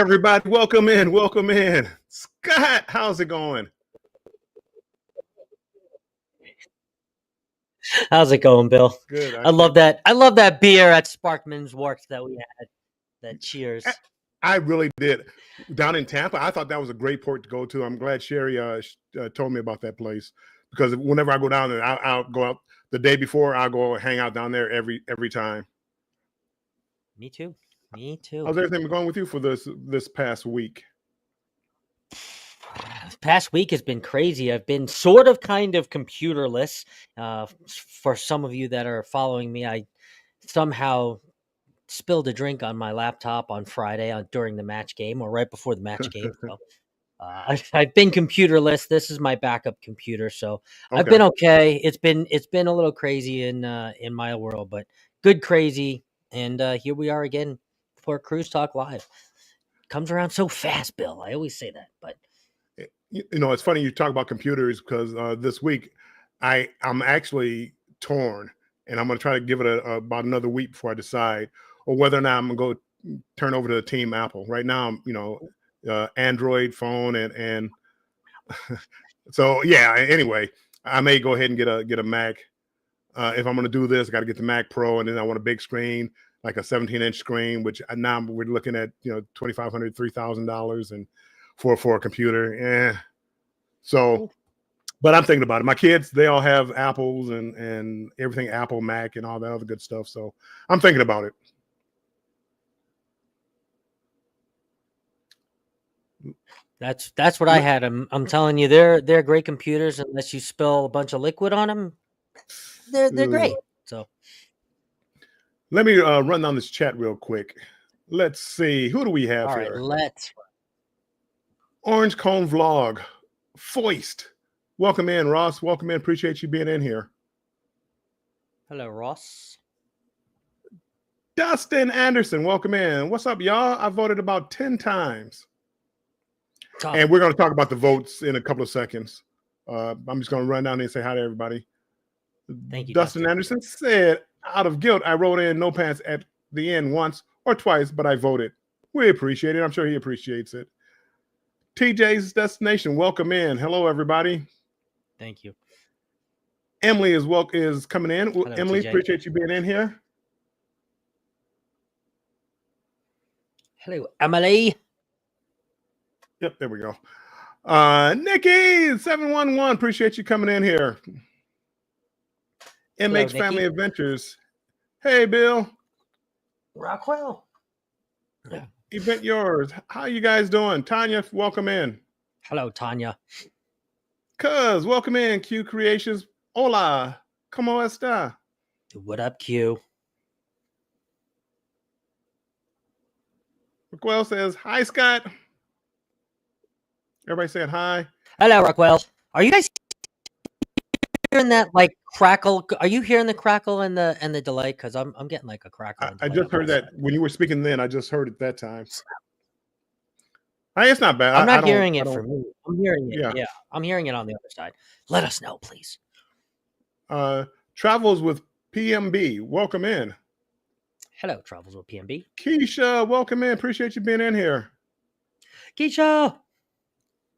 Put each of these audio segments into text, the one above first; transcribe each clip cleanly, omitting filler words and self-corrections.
everybody. Welcome in. Welcome in. Scott, how's it going? How's it going, Bill? Good. I love that. I love that beer at Sparkman's Works that we had. That cheers. I really did. Down in Tampa, I thought that was a great port to go to. I'm glad Sherry told me about that place because whenever I go down there, I'll go out the day before. I'll go hang out down there every time. Me too. Me too. How's everything going with you for this past week? This past week has been crazy. I've been sort of kind of computerless. For some of you that are following me, I somehow spilled a drink on my laptop on Friday during the match game or right before the match game. So I've been computerless. This is my backup computer, so okay. I've been okay. It's been a little crazy in my world, but good crazy. And here we are again for Cruise Talk Live. Comes around so fast, Bill. I always say that, but it's funny you talk about computers because this week I'm actually torn, and I'm going to try to give it about another week before I decide, or whether or not I'm going to go turn over to Team Apple. Right now, I'm Android phone and so yeah. Anyway, I may go ahead and get a Mac. If I'm going to do this, I got to get the Mac Pro, and then I want a big screen, like a 17-inch screen, which now we're looking at $2,500, $3,000, and for a computer. Yeah. So, but I'm thinking about it. My kids, they all have Apples and everything, Apple, Mac, and all that other good stuff. So I'm thinking about it. That's what I had. I'm telling you, they're great computers unless you spill a bunch of liquid on them. They're great. So let me run down this chat real quick. Let's see, who do we have all here? Right, Orange Cone Vlog, Foist. Welcome in, Ross. Welcome in. Appreciate you being in here. Hello, Ross. Dustin Anderson, welcome in. What's up, y'all? I voted about 10 times. And we're going to talk about the votes in a couple of seconds. I'm just going to run down and say hi to everybody. Thank you, Dustin Anderson said, out of guilt, I wrote in no pants at the end once or twice, but I voted. We appreciate it. I'm sure he appreciates it. TJ's Destination, welcome in. Hello, everybody. Thank you. Emily is coming in. Hello, Emily, TJ. Appreciate you being in here. Hello, Emily. Yep, there we go. Nikki 711, appreciate you coming in here. MH Hello, Family Nikki. Adventures. Hey, Bill. Rockwell. Event Yours. How you guys doing? Tanya, welcome in. Hello, Tanya. Cuz, welcome in. Q Creations. Hola. ¿Cómo está? What up, Q? Rockwell says, hi, Scott. Everybody saying hi. Hello, Rockwell. Are you guys hearing that like crackle? Are you hearing the crackle and the delay? Because I'm getting like a crackle. I just heard that when you were speaking then. I just heard it that time. It's not bad. I'm not hearing it for me. I'm hearing it. Yeah, I'm hearing it on the other side. Let us know, please. Travels with PMB. Welcome in. Hello, Travels with PMB. Keisha, welcome in. Appreciate you being in here. Keisha.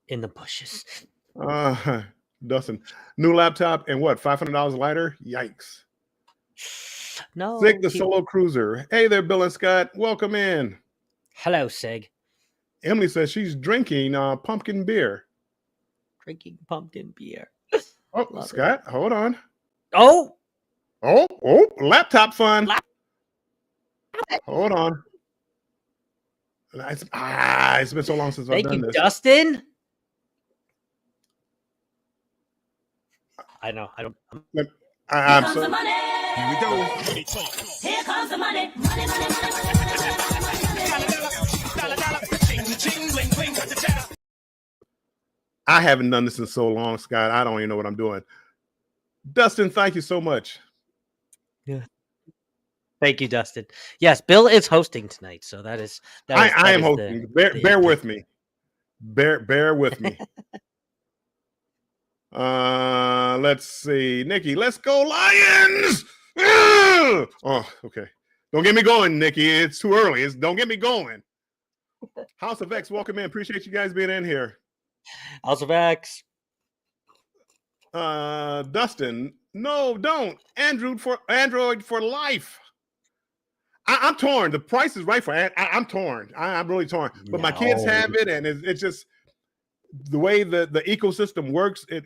In the bushes. Dustin, new laptop and what? $500 lighter? Yikes. No. Sig the Solo Cruiser. Hey there, Bill and Scott. Welcome in. Hello, Sig. Emily says she's drinking pumpkin beer. Drinking pumpkin beer. Oh, love Scott, it. Hold on. Oh, laptop fun. Hold on. It's been so long since I've done this. Thank you, Dustin. I know. I don't. Here comes the money. Here we go. Here comes the money. I haven't done this in so long, Scott. I don't even know what I'm doing. Dustin, thank you so much. Yeah. Thank you, Dustin. Yes, Bill is hosting tonight, so that is. I am hosting. Bear with me. Bear with me. Let's see. Nikki, let's go Lions! Oh, okay. Don't get me going, Nikki. It's too early. Don't get me going. House of X, welcome in. Appreciate you guys being in here. House of X. Dustin, no, don't. Android for life. I'm torn. The price is right for. I'm torn. I'm really torn. But my kids have it, and it's just the way the ecosystem works. It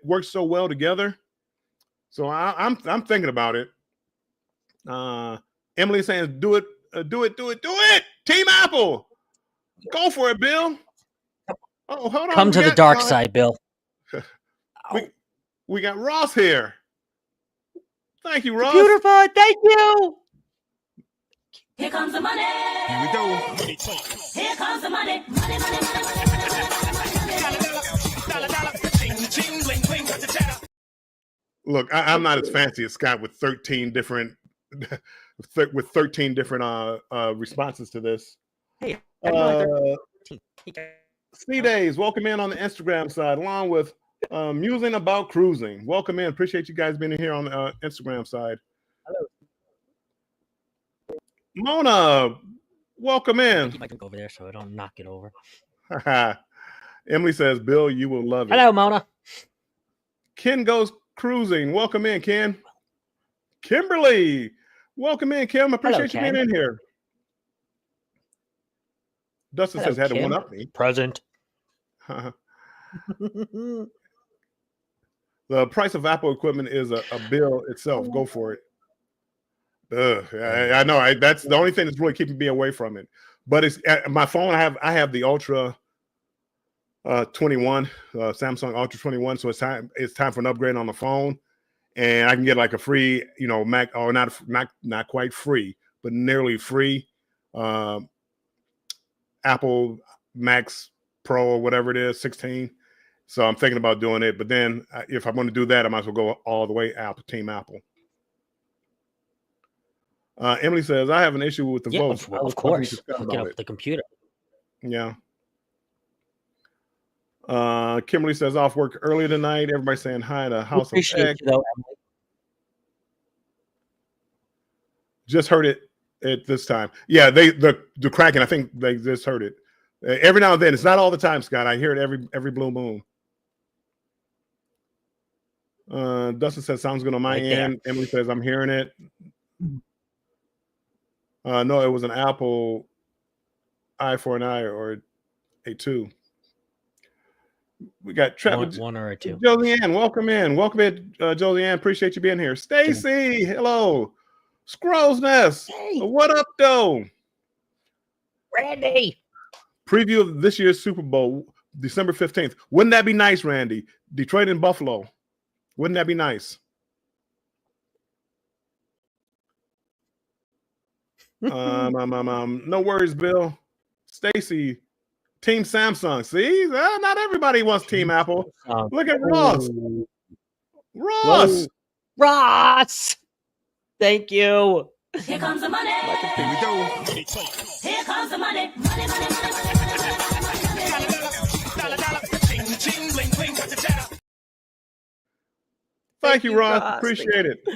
works so well together. So I'm thinking about it. Emily saying, do it. Team Apple, go for it, Bill. Oh, hold on. Come to the dark side, Bill. We got Ross here. Thank you, Ross. Beautiful. Thank you. Here comes the money. Here we go. Here comes the money. Money. Look, I'm not as fancy as Scott with 13 different responses to this. Hey, C Days, welcome in on the Instagram side, along with musing about cruising. Welcome in. Appreciate you guys being here on the Instagram side. Hello. Mona, welcome in. Keep my drink over there so I don't knock it over. Emily says, Bill, you will love it. Hello, Mona. Ken goes cruising. Welcome in, Ken. Kimberly, welcome in, Kim. Appreciate you being in here. Dustin says, had to one up me. Present. The price of Apple equipment is a bill itself. Go for it. I know. That's the only thing that's really keeping me away from it. But it's my phone. I have the Ultra 21, Samsung Ultra 21. So it's time for an upgrade on the phone, and I can get like a free, Mac, or not quite free, but nearly free Apple Max Pro or whatever it is, 16. So I'm thinking about doing it. But then if I'm going to do that, I might as well go all the way Team Apple. Emily says, I have an issue with the votes. Of course. Look up the computer. Yeah. Kimberly says, off work early tonight. Everybody saying hi to House of X. You, though, Emily. Just heard it at this time. Yeah, the cracking, I think they just heard it. Every now and then. It's not all the time, Scott. I hear it every blue moon. Dustin says, sounds good on my end. Emily says, I'm hearing it. No, it was an Apple I for an I or a 2. We got Trevor. One or a 2. Josianne, welcome in. Josianne. Appreciate you being here. Stacy, hello. Scroll's Nest. Hey. What up, though? Randy. Preview of this year's Super Bowl, December 15th. Wouldn't that be nice, Randy? Detroit and Buffalo. Wouldn't that be nice? No worries, Bill. Stacy, Team Samsung. See, not everybody wants Team Apple. Look at Ross. Ross. Thank you. Here comes the money. Here we go. Here comes the money. Thank you, Ross. Appreciate it.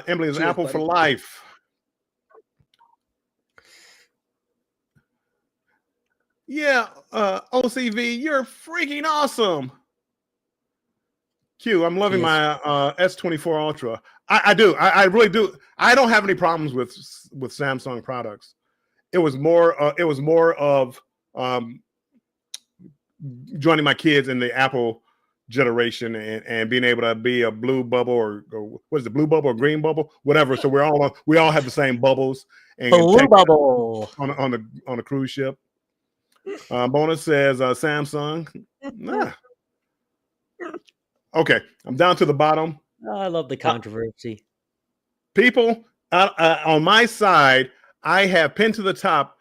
Emily is Apple for life. Yeah, OCV, you're freaking awesome. Q, I'm loving my S24 Ultra. I do. I really do. I don't have any problems with Samsung products. It was more of joining my kids in the Apple generation and being able to be a blue bubble or what is it, blue bubble or green bubble, whatever. So we all have the same bubbles. And blue bubble on a cruise ship. Bonus says Samsung. Nah. Okay, I'm down to the bottom. I love the controversy. People on my side, I have pinned to the top.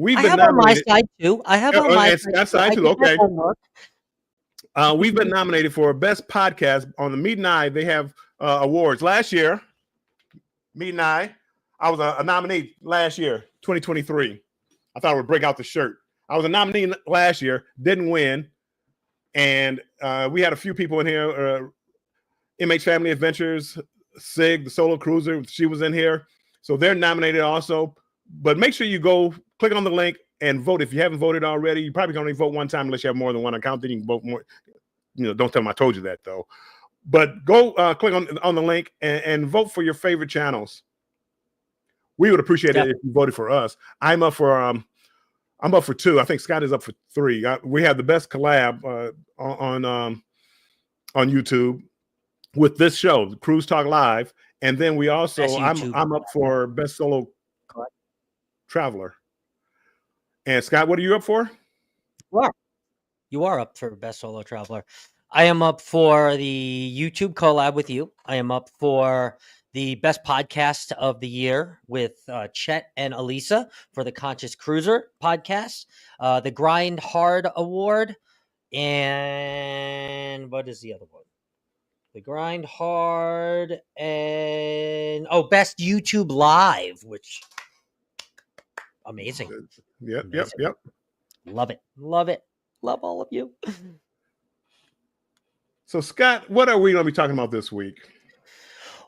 I have on my side too. I have on my side too. Okay. We've been nominated for Best Podcast on the Meet and I. They have awards. Last year, Meet and I was a nominee last year, 2023. I thought I would break out the shirt. I was a nominee last year, didn't win. And we had a few people in here. MH Family Adventures, Sig, the solo cruiser, she was in here. So they're nominated also. But make sure you go click on the link and vote. If you haven't voted already, you probably can only vote one time unless you have more than one account. Then you can vote more. Don't tell them I told you that though. But go click on the link and vote for your favorite channels. We would appreciate it if you voted for us. I'm up for 2. I think Scott is up for 3. We have the best collab on YouTube with this show, Cruise Talk Live, and then we also I'm up for best solo traveler. And Scott, what are you up for? You are up for best solo traveler. I am up for the YouTube collab with you. I am up for the best podcast of the year with Chet and Elisa for the Conscious Cruiser podcast, the Grind Hard Award, and what is the other one? The Grind Hard and best YouTube Live, which amazing. Yep. Love it. Love all of you. So Scott, what are we going to be talking about this week?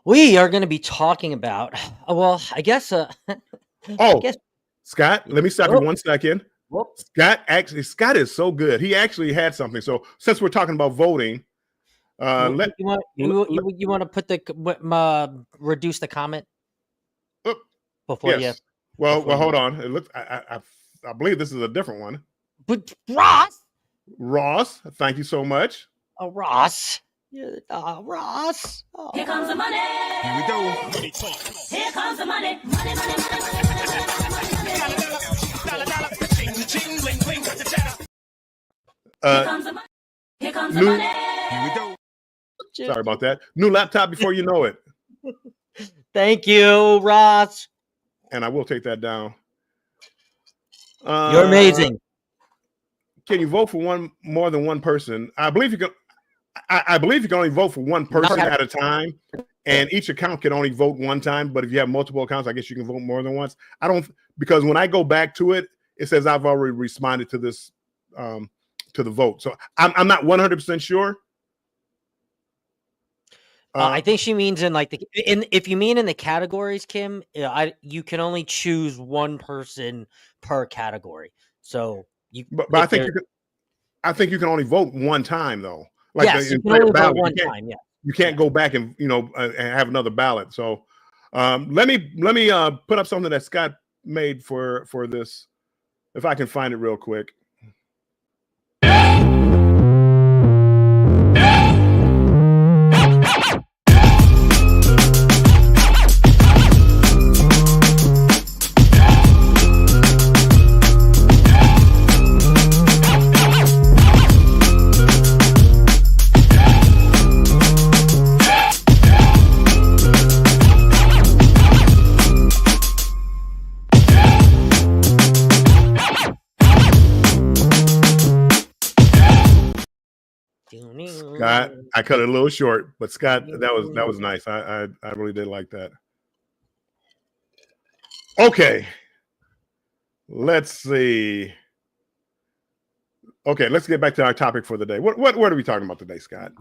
We are going to be talking about, I guess. Scott, let me stop you 1 second. Whoop. Scott is so good. He actually had something. So since we're talking about voting, you want to put the reduce the comment before yes. Well, hold on. It looks. I believe this is a different one. But Ross, thank you so much. Ross. Ross. Oh. Here comes the money. Here we go. Money talk. Here comes the money. Money, money, money, Here comes the money. Here comes the money. Here we go. Sorry about that. New laptop before you know it. Thank you, Ross. And I will take that down. You're amazing. Can you vote for more than one person? I believe you can. I believe you can only vote for one person at a time, and each account can only vote one time. But if you have multiple accounts, I guess you can vote more than once. Because when I go back to it, it says I've already responded to this to the vote. So I'm not 100% sure. I think she means in like if you mean in the categories, Kim, you can only choose one person per category. So I think you can only vote one time though. Like yes, you can only vote one time. Yeah, you can't go back and and have another ballot. So let me put up something that Scott made for this, if I can find it real quick. Scott, I cut it a little short, but Scott, that was nice. I really did like that. Okay, let's see. Okay, let's get back to our topic for the day. What are we talking about today, Scott?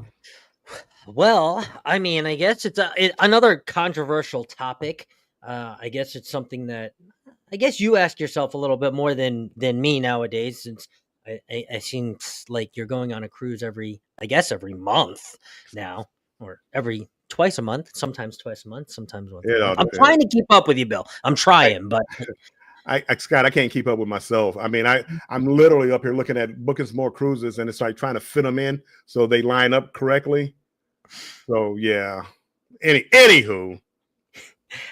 Well, I mean, I guess it's another controversial topic. I guess it's something that I guess you ask yourself a little bit more than me nowadays, since I seem like you're going on a cruise every month now, or twice a month, sometimes twice a month, sometimes once. I'm trying to keep up with you, Bill. I'm trying, but Scott, I can't keep up with myself. I mean, I'm literally up here looking at booking some more cruises, and it's like trying to fit them in so they line up correctly. So yeah. Anywho,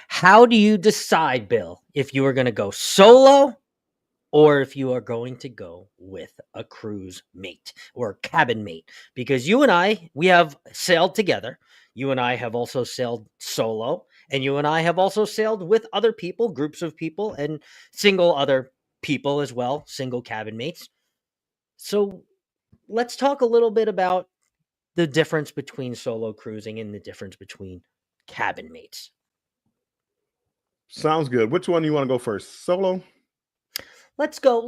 how do you decide, Bill, if you are going to go solo or if you are going to go with a cruise mate or cabin mate? Because you and I, we have sailed together. You and I have also sailed solo, and you and I have also sailed with other people, groups of people, and single other people as well, single cabin mates. So let's talk a little bit about the difference between solo cruising and the difference between cabin mates. Sounds good. Which one do you want to go first? Solo? Let's go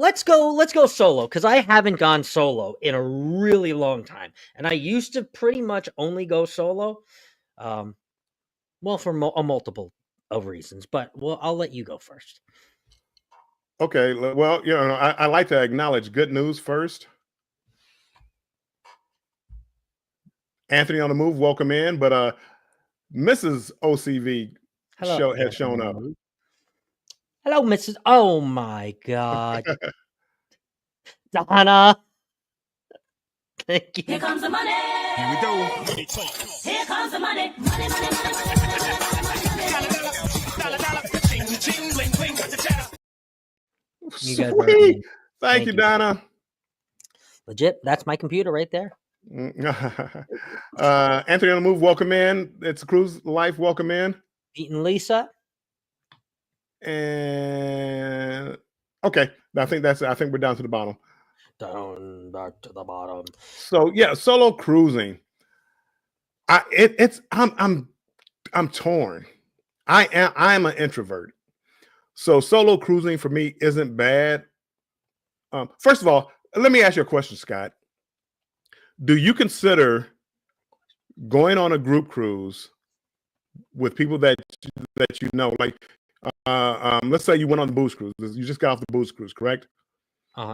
solo, because I haven't gone solo in a really long time. And I used to pretty much only go solo. Well, for a multiple of reasons, but I'll let you go first. Okay, well, I like to acknowledge good news first. Anthony on the move, welcome in. But Mrs. OCV Hello, has shown up. Anthony. Hello, Mrs. Oh my God, Donna. Thank Here you. comes the money. Here we go. Money talk. Here comes the money. Money, money, money, money, money, money. Ching, ching, bling, bling, cha-cha. You guys are Sweet. amazing. Thank you, Donna. Legit. That's my computer right there. Anthony on the move, welcome in. It's Cruise Life, welcome in. Beating Lisa. And okay, I think we're down to the bottom. Down back to the bottom. So yeah, solo cruising. I'm torn. I'm an introvert. So solo cruising for me isn't bad. First of all, let me ask you a question, Scott. Do you consider going on a group cruise with people that you know, like let's say you went on the booze cruise. You just got off the booze cruise, correct?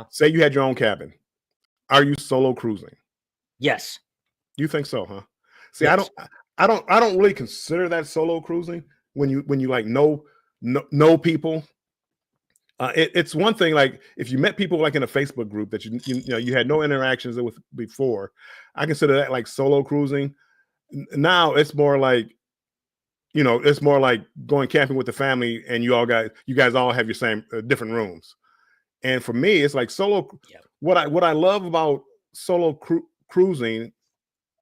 Say you had your own cabin. Are you solo cruising? Yes. You think so, huh? See, Yes. I don't really consider that solo cruising when you like know people. It's one thing like if you met people like in a Facebook group that you had no interactions with before. I consider that like solo cruising. Now it's more like it's more like going camping with the family and you guys all have your same different rooms. And for me, it's like solo. Yeah. What I love about solo cruising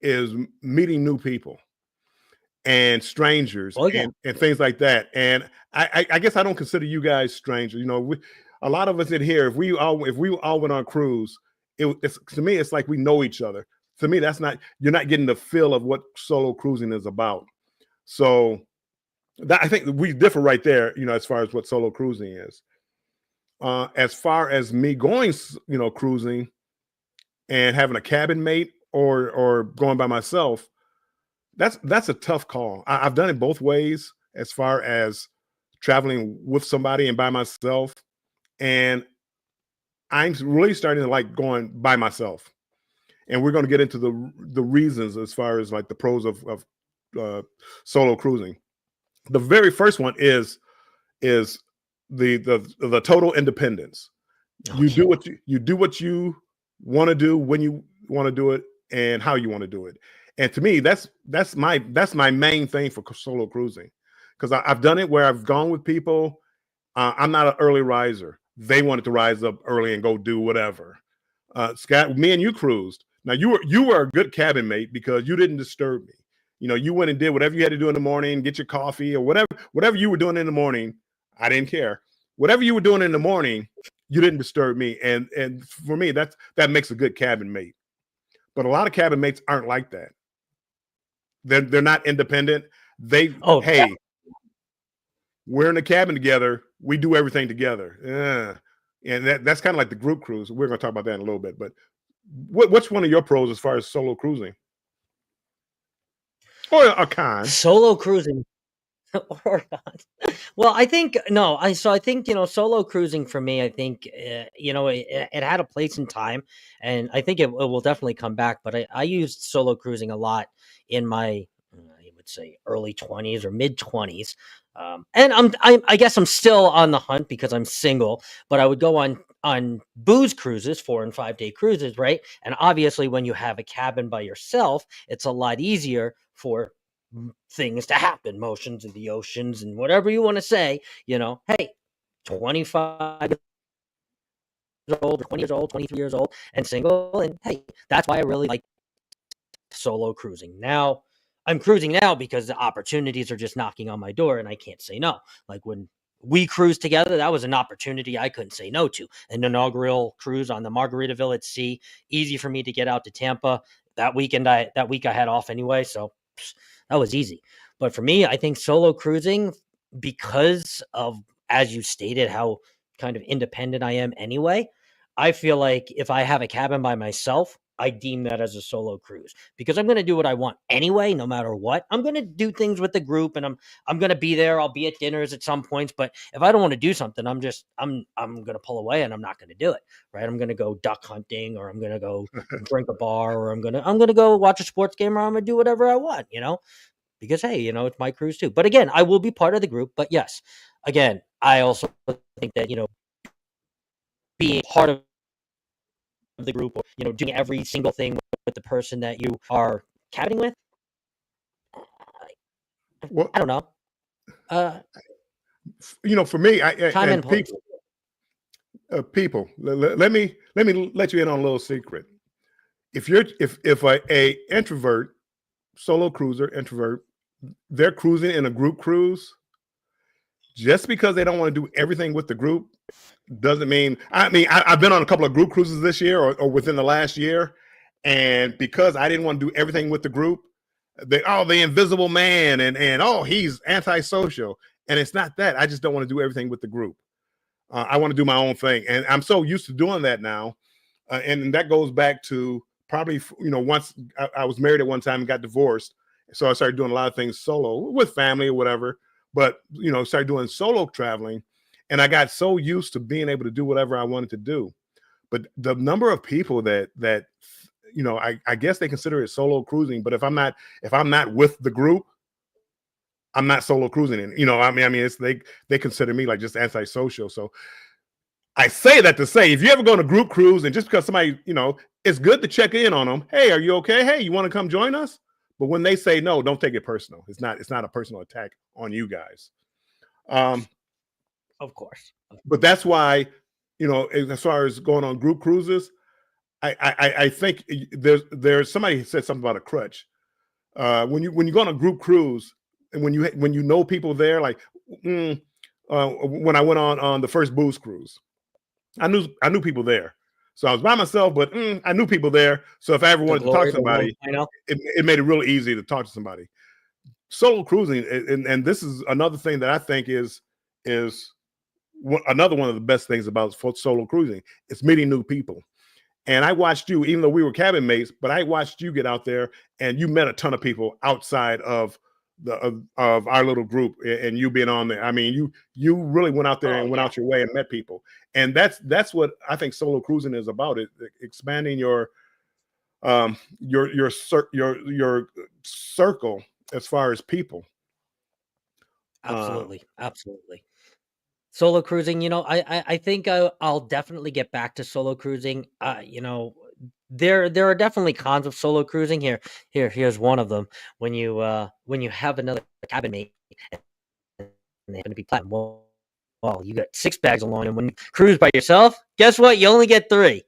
is meeting new people and strangers and things like that. And I guess I don't consider you guys strangers. A lot of us in here, if we all went on a cruise, it's to me, it's like we know each other. To me, you're not getting the feel of what solo cruising is about. So I think we differ right there, as far as what solo cruising is. As far as me going, cruising and having a cabin mate or going by myself, that's a tough call. I've done it both ways as far as traveling with somebody and by myself. And I'm really starting to like going by myself. And we're going to get into the reasons as far as like the pros of solo cruising. The very first one is the total independence. You do what you want to do when you want to do it and how you want to do it. And to me, that's my main thing for solo cruising, because I've done it where I've gone with people. I'm not an early riser. They wanted to rise up early and go do whatever. Scott, me and you cruised. Now you were a good cabin mate because you didn't disturb me. You went and did whatever you had to do in the morning, get your coffee or whatever you were doing in the morning. I didn't care. Whatever you were doing in the morning, you didn't disturb me. And for me, that makes a good cabin mate. But a lot of cabin mates aren't like that. They're not independent. Hey, we're in the cabin together. We do everything together. And that's kind of like the group cruise. We're going to talk about that in a little bit. But what's one of your pros as far as solo cruising? Or a con? Solo cruising. Or not. Well, I think solo cruising for me, I think it had a place in time, and I think it will definitely come back. But I used solo cruising a lot in my I would say early 20s or mid 20s, and I guess I'm still on the hunt because I'm single. But I would go on booze cruises, 4 and 5 day cruises, right? And obviously, when you have a cabin by yourself, it's a lot easier for things to happen, motions of the oceans and whatever you want to say, hey, 25 years old, 20 years old, 23 years old and single. And hey, that's why I really like solo cruising. Now I'm cruising now because the opportunities are just knocking on my door and I can't say no. Like when we cruised together, that was an opportunity I couldn't say no to. An inaugural cruise on the Margaritaville at Sea, easy for me to get out to Tampa. That week I had off anyway, so that was easy. But for me, I think solo cruising, because of, as you stated, how kind of independent I am anyway, I feel like if I have a cabin by myself, I deem that as a solo cruise because I'm going to do what I want anyway, no matter what. I'm going to do things with the group, and I'm going to be there. I'll be at dinners at some points, but if I don't want to do something, I'm going to pull away and I'm not going to do it. Right? I'm going to go duck hunting, or I'm going to go drink a bar, or I'm going to go watch a sports game, or I'm going to do whatever I want. Because hey, it's my cruise too. But again, I will be part of the group. But yes, again, I also think that being part of the group, or doing every single thing with the person that you are cabining with, Well, I don't know. For me, Time and place. People, let me let you in on a little secret. If a introvert, solo cruiser, introvert, they're cruising in a group cruise, just because they don't want to do everything with the group doesn't mean. I've been on a couple of group cruises this year or within the last year, and because I didn't want to do everything with the group, the invisible man and he's antisocial, and it's not that. I just don't want to do everything with the group. I want to do my own thing, and I'm so used to doing that now, and that goes back to probably once I was married at one time and got divorced, so I started doing a lot of things solo with family or whatever. But started doing solo traveling, and I got so used to being able to do whatever I wanted to do. But the number of people that I guess they consider it solo cruising, but if I'm not with the group, I'm not solo cruising. And it's they consider me like just antisocial. So I say that to say, if you ever go on a group cruise and just because somebody, it's good to check in on them. Hey, are you okay? Hey, you want to come join us? But when they say no, don't take it personal. It's not a personal attack on you guys. Of course. But that's why, as far as going on group cruises, I think there's somebody said something about a crutch. When you go on a group cruise and when you know people there, like when I went on the first booze cruise, I knew people there. So I was by myself, but I knew people there. So if I ever wanted to talk to somebody, it made it really easy to talk to somebody. Solo cruising, and this is another thing that I think is another one of the best things about solo cruising. It's meeting new people. And I watched you, even though we were cabin mates, but I watched you get out there and you met a ton of people outside of our little group, and you being on there. I mean, you really went out there and went out your way and met people. And that's what I think solo cruising is about. It expanding your circle as far as people. Absolutely. Solo cruising, I think I'll definitely get back to solo cruising. There are definitely cons of solo cruising. Here's one of them. When you have another cabin mate and they happen to be platinum, well, you got 6 bags along, and when you cruise by yourself, guess what? You only get 3.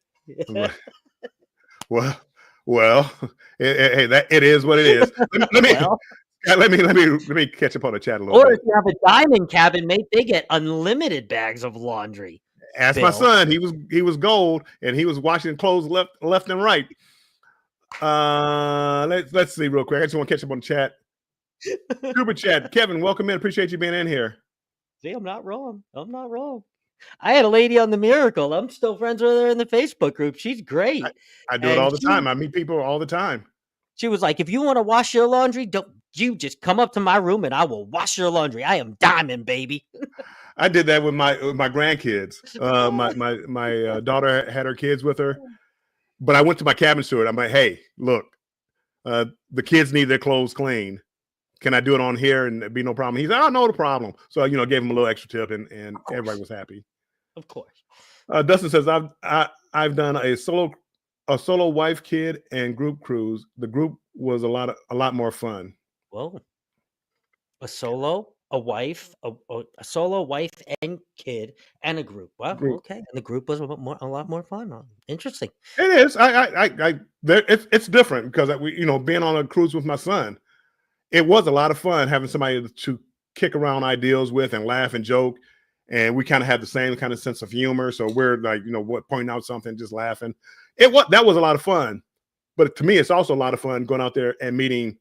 Well, hey, that it is what it is. Let me catch up on the chat a little bit. Or if you have a diamond cabin mate, they get unlimited bags of laundry. Ask my son. He was gold, and he was washing clothes left and right. Let's see real quick. I just want to catch up on the chat. Super chat. Kevin, welcome in. Appreciate you being in here. See, I'm not wrong. I had a lady on the Miracle. I'm still friends with her in the Facebook group. She's great. I do it all the time. I meet people all the time. She was like, if you want to wash your laundry, don't you just come up to my room and I will wash your laundry. I am diamond, baby. I did that with my grandkids. My daughter had her kids with her, but I went to my cabin steward. I'm like, hey, look, the kids need their clothes clean. Can I do it on here and be no problem? He's like, oh, no problem. So, gave him a little extra tip, and everybody was happy. Of course. Dustin says, I've done a solo wife, kid, and group cruise. The group was a lot more fun. Whoa. A solo, a wife, a solo wife and kid, and a group. Wow. Okay. And the group was a lot more fun. Interesting. It is. It's different because being on a cruise with my son, it was a lot of fun having somebody to kick around ideals with and laugh and joke. And we kind of had the same kind of sense of humor. So we're like, pointing out something, just laughing. That was a lot of fun. But to me, it's also a lot of fun going out there and meeting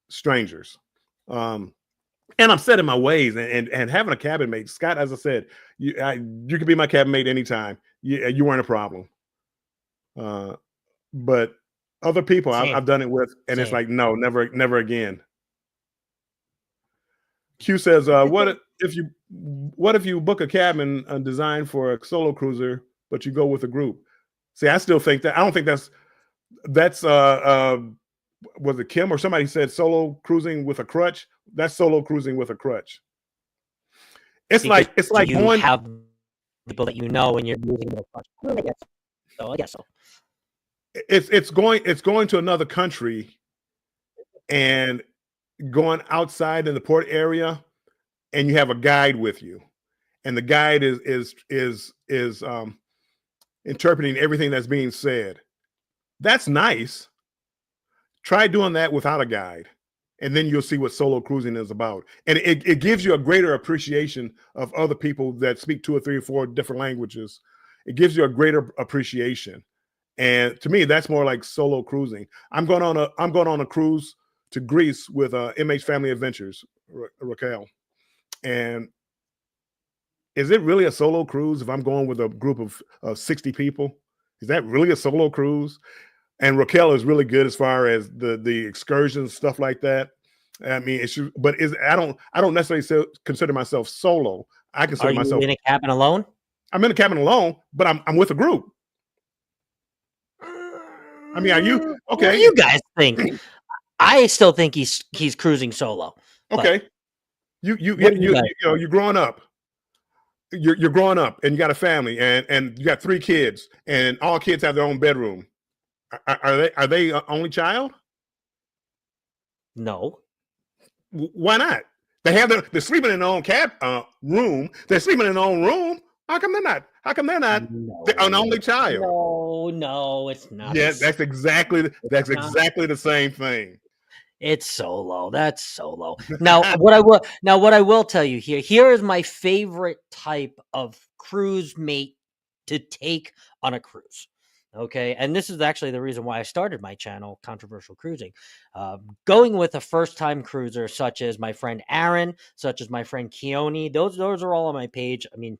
strangers. And I'm set in my ways and having a cabin mate. Scott, as I said, you could be my cabin mate anytime. You weren't a problem. But other people Same. I've done it with, and it's Same. like, no, never again. Q says, what if you book a cabin designed for a solo cruiser, but you go with a group? See, I still think that I don't think that's was it Kim or somebody said solo cruising with a crutch? That's solo cruising with a crutch. It's Because like you going. have people that you know and you're moving them across. Well, I guess so. It's going to another country and going outside in the port area, and you have a guide with you, and the guide is interpreting everything that's being said. That's nice. Try doing that without a guide, and then you'll see what solo cruising is about. And it gives you a greater appreciation of other people that speak 2 or 3 or 4 different languages. It gives you a greater appreciation. And to me, that's more like solo cruising. I'm going on a cruise to Greece with MH Family Adventures, Raquel. And is it really a solo cruise if I'm going with a group of 60 people? Is that really a solo cruise? And Raquel is really good as far as the excursions, stuff like that. I mean, I don't necessarily consider myself solo. I Are consider you myself. in a cabin alone? I'm in a cabin alone, but I'm with a group. I mean, are you What do okay? you guys think? I still think he's cruising solo. but Okay, you what do you guys know you're growing up. You're growing up, and you got a family, and you got 3 kids, and all kids have their own bedroom. Are they only child? No. Why not? They're sleeping in their own room. They're sleeping in their own room. How come they're not? They're an only child. No, it's not. Yeah, that's exactly the same thing. It's solo. That's solo. Now, what I will tell you here is my favorite type of cruise mate to take on a cruise. Okay, and this is actually the reason why I started my channel, Controversial Cruising. Going with a first-time cruiser, such as my friend Aaron, such as my friend Keone. Those are all on my page. I mean,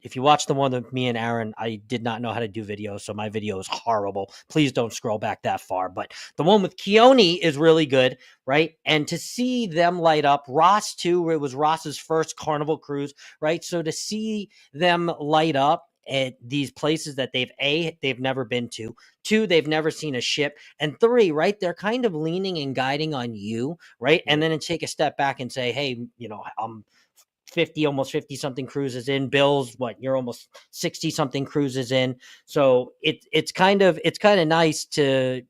if you watch the one with me and Aaron, I did not know how to do videos, so my video is horrible. Please don't scroll back that far. But the one with Keone is really good, right? And to see them light up, Ross too, it was Ross's first Carnival cruise, right? So to see them light up at these places that they've never been to, 2, they've never seen a ship, and 3, right, they're kind of leaning and guiding on you, right? And then to take a step back and say, hey, I'm 50, almost 50 something cruises in. Bill's you're almost 60 something cruises in. So it's kind of nice to,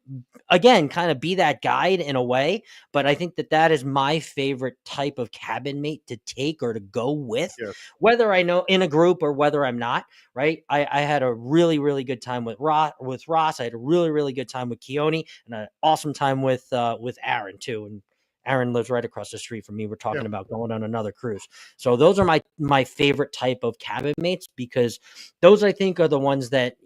again, kind of be that guide in a way. But I think that is my favorite type of cabin mate to take or to go with, Yes. whether I know in a group or whether I'm not, right? I had a really, really good time with Ross. I had a really, really good time with Keone, and an awesome time with Aaron too. And Aaron lives right across the street from me. We're talking about going on another cruise. So those are my favorite type of cabin mates, because those, I think, are the ones that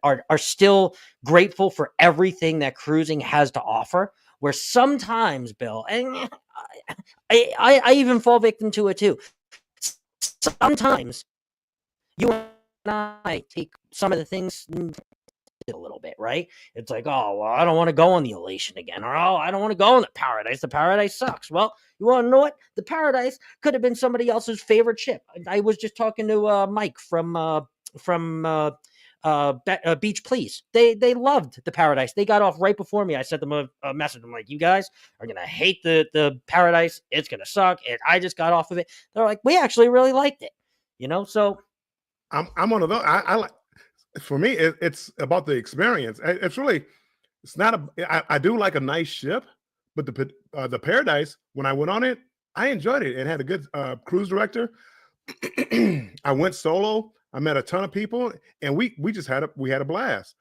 are still grateful for everything that cruising has to offer. Where sometimes, Bill, and I even fall victim to it too. Sometimes you and I take some of the things a little bit, right? It's like, oh, well, I don't want to go on the Elation again, or oh, I don't want to go on the Paradise. The Paradise sucks. Well, you want to know what? The Paradise could have been somebody else's favorite ship. I was just talking to Mike from Beach Please. They loved the Paradise. They got off right before me. I sent them a message. I'm like, you guys are gonna hate the Paradise. It's gonna suck. And I just got off of it. They're like, we actually really liked it. So I'm one of those. I like. For me, it's about the experience. It's not I do like a nice ship, but the Paradise, when I went on it, I enjoyed it. It had a good cruise director. I went solo. I met a ton of people, and we just had a blast.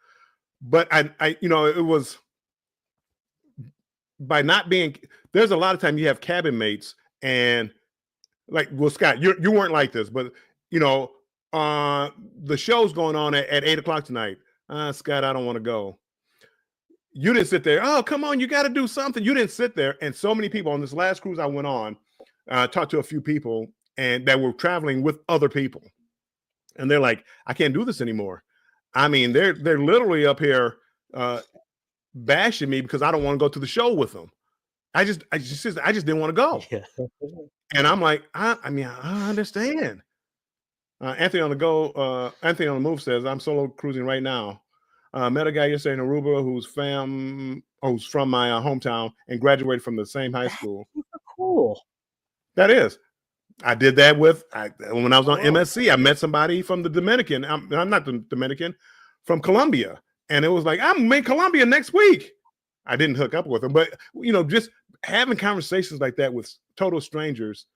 But I it was by not being. There's a lot of time you have cabin mates, and like, well, Scott, you weren't like this, but the show's going on at 8:00 tonight. Scott, I don't want to go. You didn't sit there. Oh, come on, you got to do something. You didn't sit there. And so many people on this last cruise I went on, talked to a few people and that were traveling with other people. And they're like, I can't do this anymore. I mean, they're literally up here bashing me because I don't want to go to the show with them. I just didn't want to go. Yeah. And I'm like, I mean, I understand. Anthony on the go, Anthony on the move says, I'm solo cruising right now. Met a guy yesterday in Aruba who's from my hometown and graduated from the same high school. Cool. That is. I did that when I was on Oh. MSC. I met somebody from the Dominican. I'm not the Dominican, from Colombia. And it was like, I'm in Colombia next week. I didn't hook up with them, but just having conversations like that with total strangers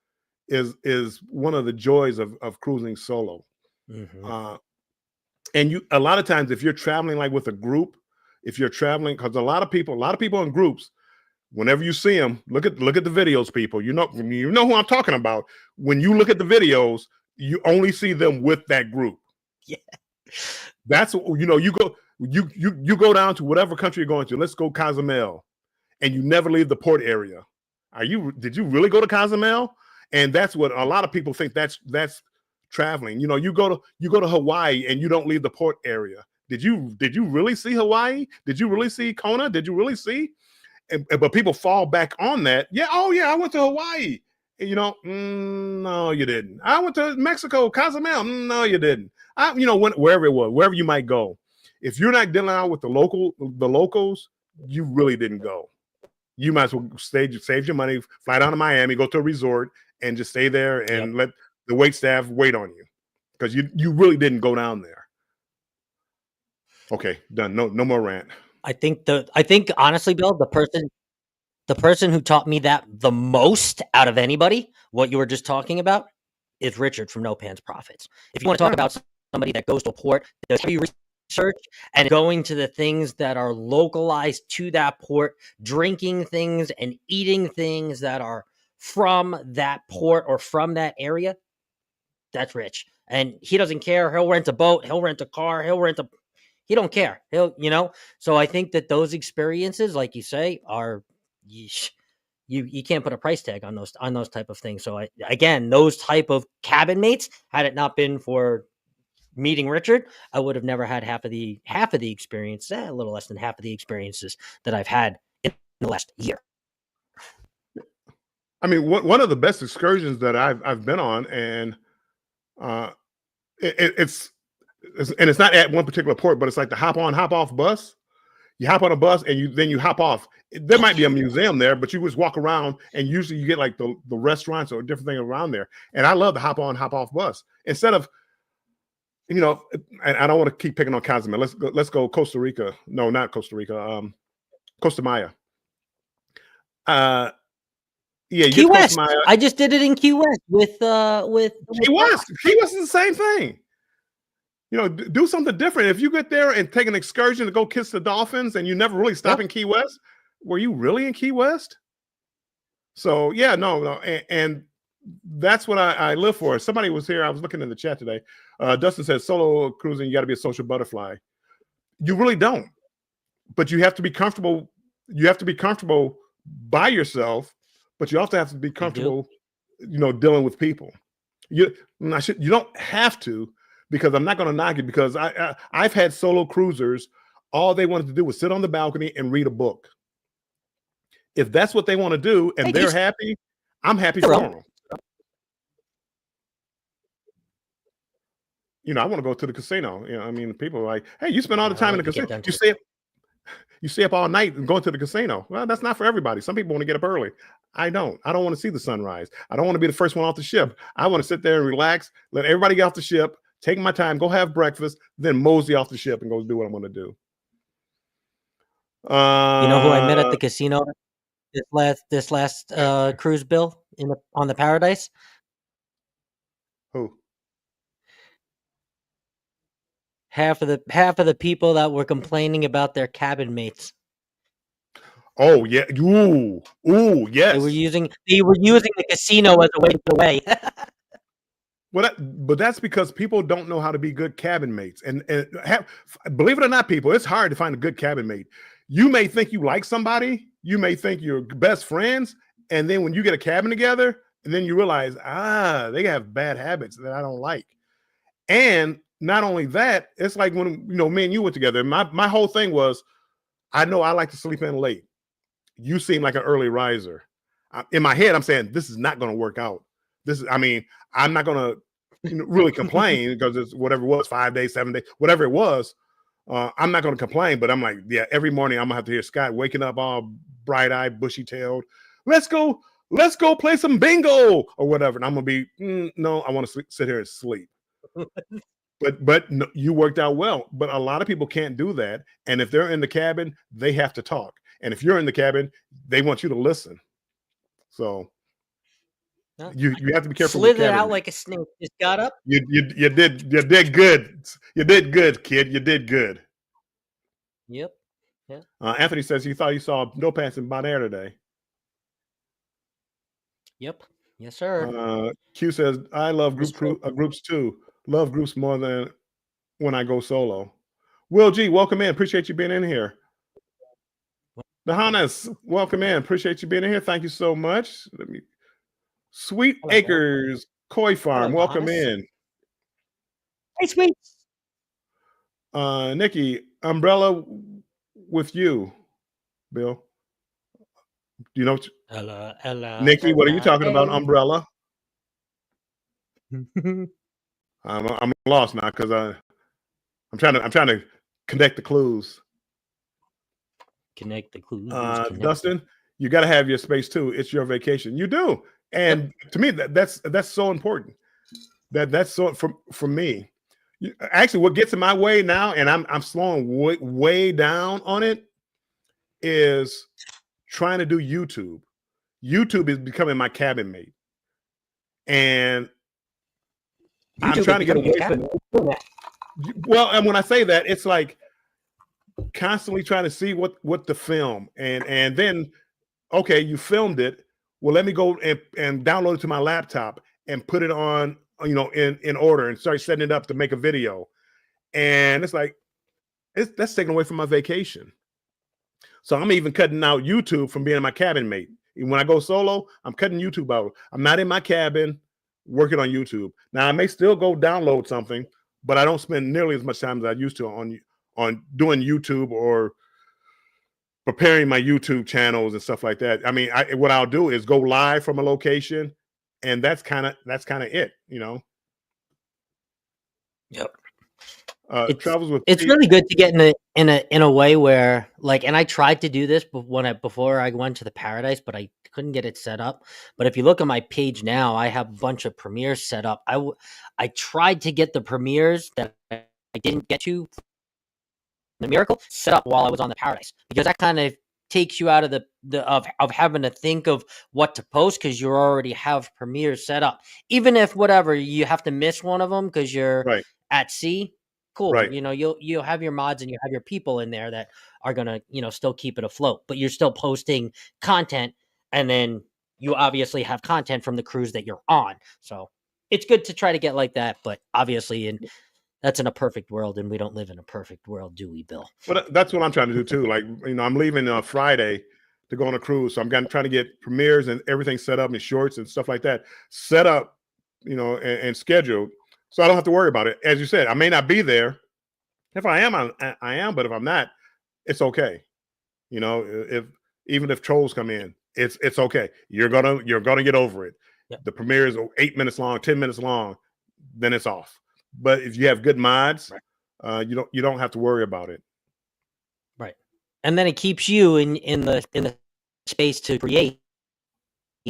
is one of the joys of cruising solo. Mm-hmm. And a lot of times, if you're traveling like with a group, if you're traveling, because a lot of people in groups, whenever you see them, look at the videos, people. You know who I'm talking about. When you look at the videos, you only see them with that group. Yeah. That's you go down to whatever country you're going to. Let's go Cozumel, and you never leave the port area. Did you really go to Cozumel? And that's what a lot of people think that's traveling. You go to Hawaii and you don't leave the port area. Did you really see Hawaii? Did you really see Kona? Did you really see? But people fall back on that. Yeah, oh yeah, I went to Hawaii. No, you didn't. I went to Mexico, Cozumel. No, you didn't. Wherever it was, wherever you might go. If you're not dealing out with the locals, you really didn't go. You might as well save your money, fly down to Miami, go to a resort, and just stay there and let the wait staff wait on you, because you really didn't go down there. Okay, done. No more rant. I think honestly, Bill, the person who taught me that the most out of anybody, what you were just talking about, is Richard from No Pants Profits. If you want to talk about somebody that goes to a port, does heavy research, and going to the things that are localized to that port, drinking things and eating things that are from that port or from that area, that's Rich. And he doesn't care. He'll rent a boat, he'll rent a car, he don't care. So I think that those experiences, like you say, are you can't put a price tag on those type of things. So again, those type of cabin mates, had it not been for meeting Richard, I would have never had half of the experience, a little less than half of the experiences that I've had in the last year. I mean, one of the best excursions that I've been on, and it's not at one particular port, but it's like the hop on, hop off bus. You hop on a bus and then you hop off. There might be a museum there, but you just walk around, and usually you get like the restaurants or different things around there. And I love the hop on, hop off bus. Instead of, and I don't want to keep picking on Cozumel. Let's go Costa Rica. No, not Costa Rica. Costa Maya. Yeah, Key West. I just did it in Key West with Key West. Key West is the same thing. Do something different. If you get there and take an excursion to go kiss the dolphins, and you never really stop in Key West, were you really in Key West? So yeah, no, and that's what I live for. Somebody was here. I was looking in the chat today. Dustin says, solo cruising, you got to be a social butterfly. You really don't, but you have to be comfortable. You have to be comfortable by yourself, but you also have to be comfortable, dealing with people. You don't have to. Because I'm not going to knock it, because I've had solo cruisers, all they wanted to do was sit on the balcony and read a book. If that's what they want to do and they're happy, I'm happy for them. I want to go to the casino. I mean, people are like, hey, you spend all the time in the casino. You stay up all night and go to the casino. Well, that's not for everybody. Some people want to get up early. I don't want to see the sunrise. I don't want to be the first one off the ship. I want to sit there and relax, let everybody get off the ship, take my time, go have breakfast, then mosey off the ship and go do what I'm going to do. You know who I met at the casino this last cruise, Bill, on the Paradise? Who? Half of the people that were complaining about their cabin mates. Oh yeah, ooh, yes. They were using the casino as a way to get away. Well, but that's because people don't know how to be good cabin mates, and believe it or not, people, it's hard to find a good cabin mate. You may think you like somebody, you may think you're best friends, and then when you get a cabin together, and then you realize, they have bad habits that I don't like. And not only that, it's like when me and you were together. My whole thing was, I know I like to sleep in late. You seem like an early riser. In my head, I'm saying this is not going to work out. I'm not going to really complain because it's whatever it was, 5 days, 7 days, whatever it was. I'm not going to complain, but I'm like, yeah, every morning I'm gonna have to hear Scott waking up all bright-eyed, bushy-tailed. Let's go play some bingo or whatever. And I'm gonna be, no, I want to sit here and sleep. But no, you worked out well. But a lot of people can't do that. And if they're in the cabin, they have to talk. And if you're in the cabin, they want you to listen. So No, you have to be careful. Slid it out like a snake. Just got up. You did good. You did good, kid. You did good. Yep. Yeah. Anthony says he thought he saw No Pants in Bon Air today. Yep. Yes, sir. Q says I love groups too. Love groups more than when I go solo. Will G, welcome in. Appreciate you being in here. The Hannes, welcome in. Appreciate you being in here. Thank you so much. Sweet Hello. Acres Koi Farm, Hello, welcome Hannes. in. Hey, sweet. Nikki, umbrella with you, Bill. Do you know? Ella, Nikki, what are you talking about? hey. Umbrella. I'm lost now because I'm trying to connect the clues. Connect the clues. Dustin, you got to have your space too. It's your vacation. You do, and to me that's so important. That's so for me. Actually, what gets in my way now, and I'm slowing way down on it, is trying to do YouTube. YouTube is becoming my cabin mate, and I'm trying to get away from it. Well, and when I say that, it's like constantly trying to see what to film, and then okay, you filmed it. Well, let me go and download it to my laptop and put it on, in order and start setting it up to make a video. And it's like that's taken away from my vacation. So I'm even cutting out YouTube from being my cabin mate. When I go solo, I'm cutting YouTube out. I'm not in my cabin working on YouTube. Now I may still go download something, but I don't spend nearly as much time as I used to on doing YouTube or preparing my YouTube channels and stuff like that. I mean, what I'll do is go live from a location, and that's kind of it, Yep. It's really good to get in a way where, like, and I tried to do this before I went to the Paradise, but I couldn't get it set up. But if you look at my page now, I have a bunch of premieres set up. I tried to get the premieres that I didn't get to the Miracle set up while I was on the Paradise, because that kind of takes you out of of having to think of what to post, because you already have premieres set up. Even if whatever you have to miss one of them because you're at sea, cool. Right. You'll have your mods and you have your people in there that are gonna still keep it afloat, but you're still posting content, and then you obviously have content from the cruise that you're on. So it's good to try to get like that, but obviously that's in a perfect world, and we don't live in a perfect world, do we, Bill? But that's what I'm trying to do too. Like, I'm leaving Friday to go on a cruise, so I'm trying to get premieres and everything set up, and shorts and stuff like that set up, and scheduled, so I don't have to worry about it. As you said, I may not be there. If I am, I am. But if I'm not, it's okay. Even if trolls come in, it's okay. You're gonna get over it. Yep. The premiere is 8 minutes long, 10 minutes long, then it's off. But if you have good mods, you don't have to worry about it. Right. And then it keeps you in the space to create,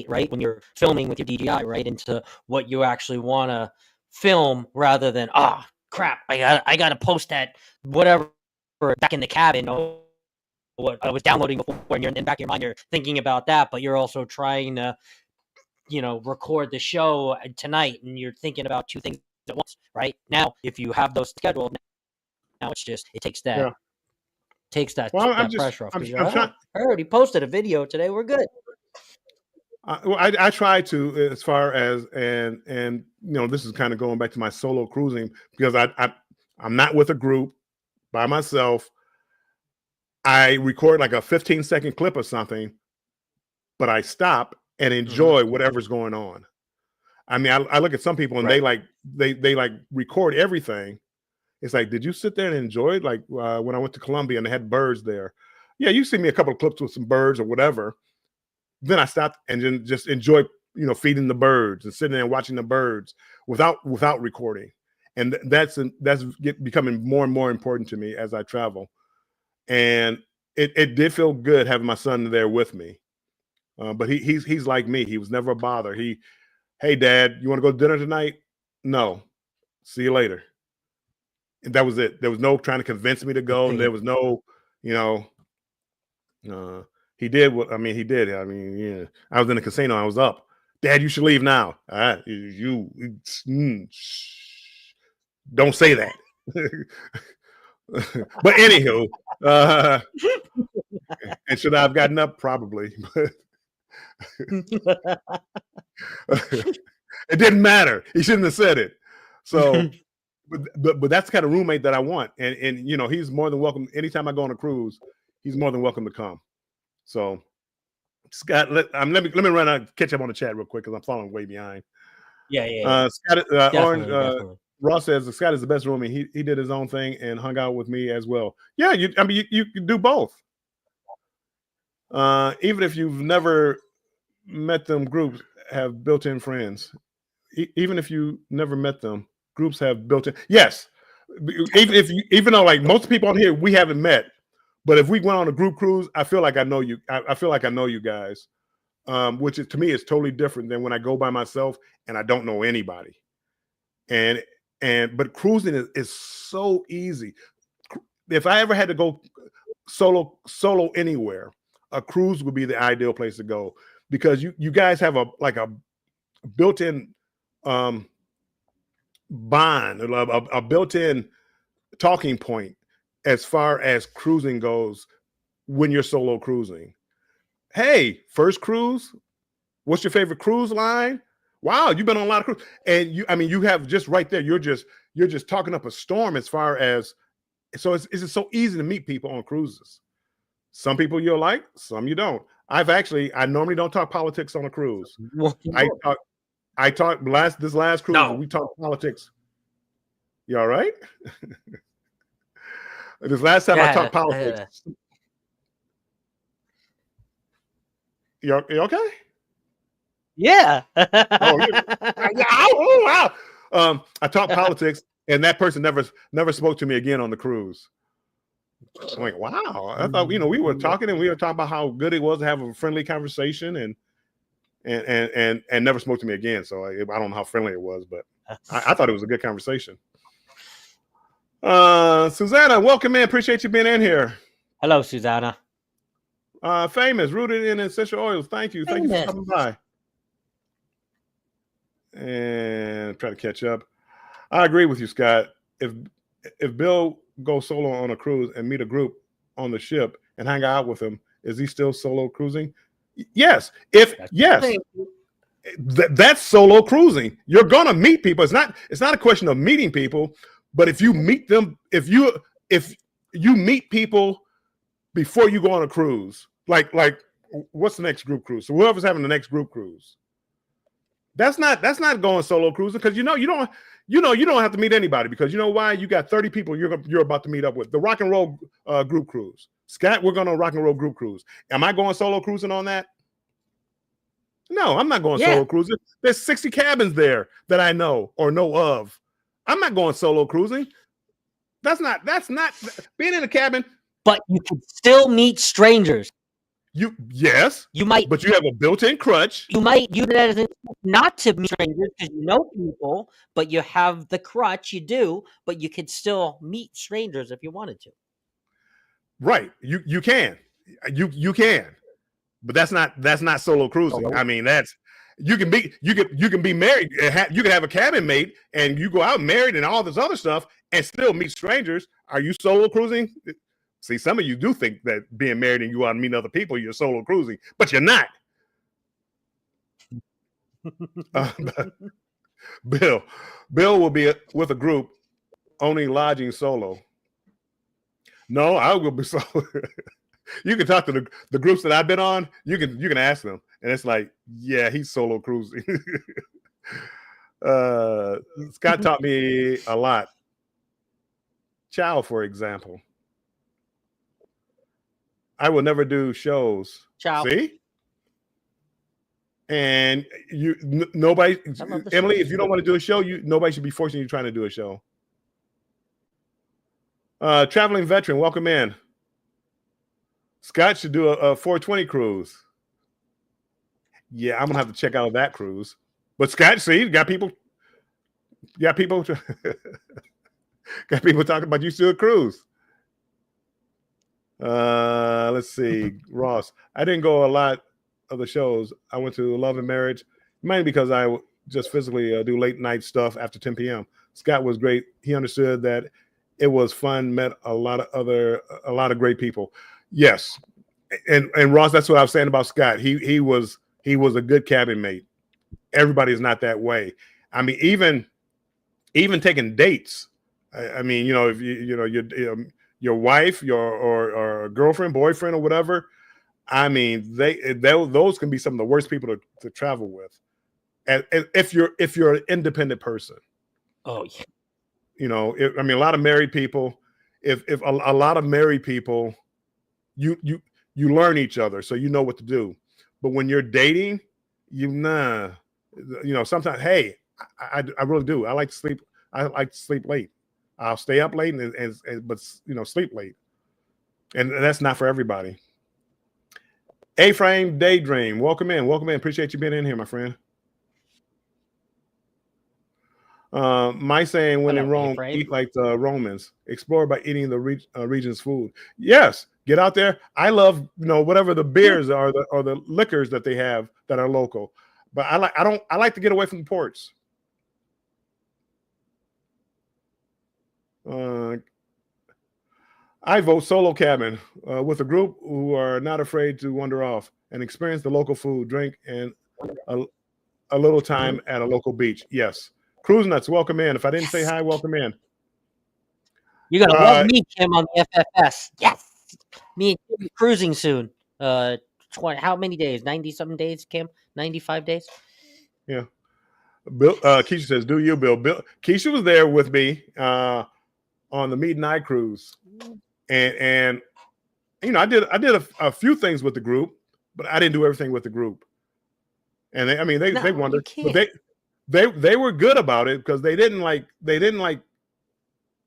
right? When you're filming with your DJI, right, into what you actually want to film, rather than crap, I gotta post that whatever back in the cabin, or what I was downloading before, and you're in the back of your mind, you're thinking about that, but you're also trying to record the show tonight, and you're thinking about two things at once. Right now, if you have those scheduled, now it takes that pressure off. I already posted a video today, we're good. I try to, as far as and this is kind of going back to my solo cruising, because I'm not with a group, by myself. I record like a 15-second clip of something, but I stop and enjoy whatever's going on. I mean, I look at some people and they record everything, It's like, did you sit there and enjoy it? Like when I went to Colombia and they had birds there. Yeah, you see me a couple of clips with some birds or whatever. Then I stopped and then just enjoy, feeding the birds and sitting there and watching the birds without recording. And that's becoming more and more important to me as I travel. And it did feel good having my son there with me. But he's like me. He was never a bother. Hey, Dad, you want to go to dinner tonight? No. See you later. And that was it. There was no trying to convince me to go. There was no, he did what he did. Yeah. I was in the casino. I was up. Dad, you should leave now. You don't say that. But anywho, and should I have gotten up? Probably. It didn't matter. He shouldn't have said it. So, but that's the kind of roommate that I want. And he's more than welcome. Anytime I go on a cruise, he's more than welcome to come. So, Scott, let me run out, catch up on the chat real quick because I'm falling way behind. Yeah. Scott, Definitely. Ross says Scott is the best roommate. He did his own thing and hung out with me as well. Yeah, you can do both. Even if you've never met them, groups have built-in friends. Even if you never met them, groups have built-in. Yes, even though like most people on here we haven't met, but if we went on a group cruise, I feel like I know you. I feel like I know you guys, which to me is totally different than when I go by myself and I don't know anybody. But cruising is so easy. If I ever had to go solo anywhere, a cruise would be the ideal place to go because you guys have a built-in bond, a built-in talking point as far as cruising goes when you're solo cruising. Hey, first cruise? What's your favorite cruise line? Wow, you've been on a lot of cruises. And you have just right there, you're just talking up a storm as far as, so it's just so easy to meet people on cruises. Some people you'll like, some you don't. I normally don't talk politics on a cruise. I talked this last cruise. No. We talked politics. You all right? This last time I talked politics. You okay? Yeah. Oh, wow. I talked politics, and that person never spoke to me again on the cruise. I'm like, wow. I thought we were talking about how good it was to have a friendly conversation, and never spoke to me again. So I don't know how friendly it was, but I thought it was a good conversation. Susanna, welcome in. Appreciate you being in here. Hello, Susanna. Famous, rooted in essential oils. Thank you. Thank you for coming by. And try to catch up. I agree with you, Scott. If Bill goes solo on a cruise and meet a group on the ship and hang out with him, is he still solo cruising? Yes. That's solo cruising. You're gonna meet people. It's not a question of meeting people, but if you meet them, if you meet people before you go on a cruise, like what's the next group cruise? So whoever's having the next group cruise, that's not going solo cruising because you don't have to meet anybody because you know why? You got 30 people you're about to meet up with. The rock and roll group cruise. Scott, we're going on a rock and roll group cruise. Am I going solo cruising on that? No, I'm not going solo cruising. There's 60 cabins there that I know or know of. I'm not going solo cruising. That's not being in a cabin. But you can still meet strangers. You might, but you have a built-in crutch. You might use it as not to meet strangers because you know people, but you have the crutch. You do, but you could still meet strangers if you wanted to. Right, you can, but that's not solo cruising. I mean, you can be married. You can have a cabin mate, and you go out married and all this other stuff, and still meet strangers. Are you solo cruising? See, some of you do think that being married and you out meeting other people, you're solo cruising, but you're not. Bill will be with a group only lodging solo. No, I will be solo. You can talk to the groups that I've been on. You can ask them, and it's like, yeah, he's solo cruising. Scott taught me a lot. Chow, for example. I will never do shows. Ciao. See? And nobody, I love the Emily, shows. if you don't want to do a show, nobody should be forcing you trying to do a show. Traveling veteran, welcome in. Scott should do a 420 cruise. Yeah, I'm gonna have to check out that cruise. But Scott, see, got people talking about you still a cruise. Let's see, Ross. I didn't go a lot of the shows. I went to Love and Marriage, mainly because I just physically do late night stuff after 10 p.m. Scott was great. He understood that it was fun. Met a lot of great people. Yes, and Ross, that's what I was saying about Scott. He was a good cabin mate. Everybody's not that way. I mean, even taking dates. I mean, you know, if your wife, or girlfriend, boyfriend, or whatever. I mean, those can be some of the worst people to travel with. And if you're an independent person. Oh yeah. You know, I mean, a lot of married people. If a lot of married people, you learn each other, so you know what to do. But when you're dating, you know, sometimes, hey, I really do. I like to sleep. I like to sleep late. I'll stay up late but you know, sleep late, and that's not for everybody. A-Frame Daydream, welcome in. Appreciate you being in here, my friend. My saying, when Hello, in Rome, A-Frame. eat like the Romans. Explore by eating the region's food. Yes, get out there. I love, you know, whatever the beers or the liquors that they have that are local. But I like to get away from the ports. I vote solo cabin with a group who are not afraid to wander off and experience the local food, drink, and a little time at a local beach. Yes. Cruise Nuts, welcome in. If I didn't say hi, welcome in. You're gonna love me, Kim, on the FFS. Yes. Me and Kim cruising soon. How many days? 90-something days, Kim? 95 days? Yeah. Bill Keisha says, do you, Bill? Keisha was there with me on the Midnight cruise. And you know, I did a few things with the group, but I didn't do everything with the group. And they wondered, but they were good about it because they didn't like,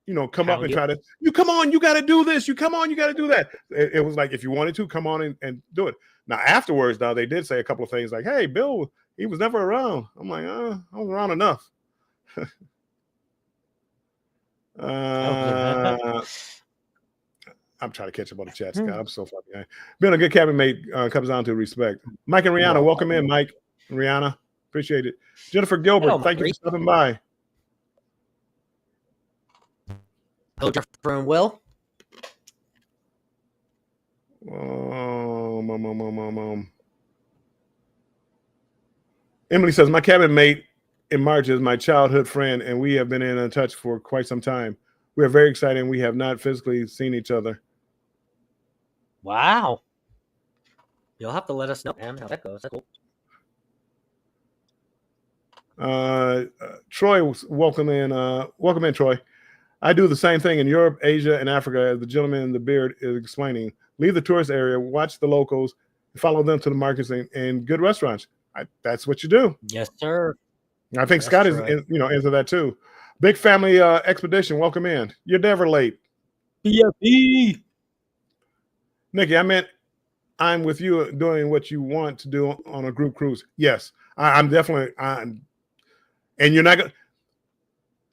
you know, come up and try to, come on, you got to do this. You got to do that. It was like, if you wanted to, come on and do it. Now, afterwards, though, they did say a couple of things like, hey, Bill, he was never around. I'm like, I was around enough. I'm trying to catch up on the chat, Scott. I'm so far behind. Being a good cabin mate comes down to respect. Mike and Rihanna, welcome in, Mike and Rihanna. Appreciate it. Jennifer Gilbert, thank you for stopping by. Hello, Jennifer and Will. Emily says, my cabin mate in March is my childhood friend, and we have been in touch for quite some time. We are very excited, and we have not physically seen each other. Wow. You'll have to let us know, man, how that goes. That's cool. Troy, welcome in, Troy. I do the same thing in Europe, Asia, and Africa, as the gentleman in the beard is explaining. Leave the tourist area, watch the locals, follow them to the markets and good restaurants. That's what you do. Yes, sir. I think Scott is, into that too. Big family expedition. Welcome in. You're never late. BFE. Nikki, I meant I'm with you doing what you want to do on a group cruise. Yes, I'm definitely. And you're not gonna.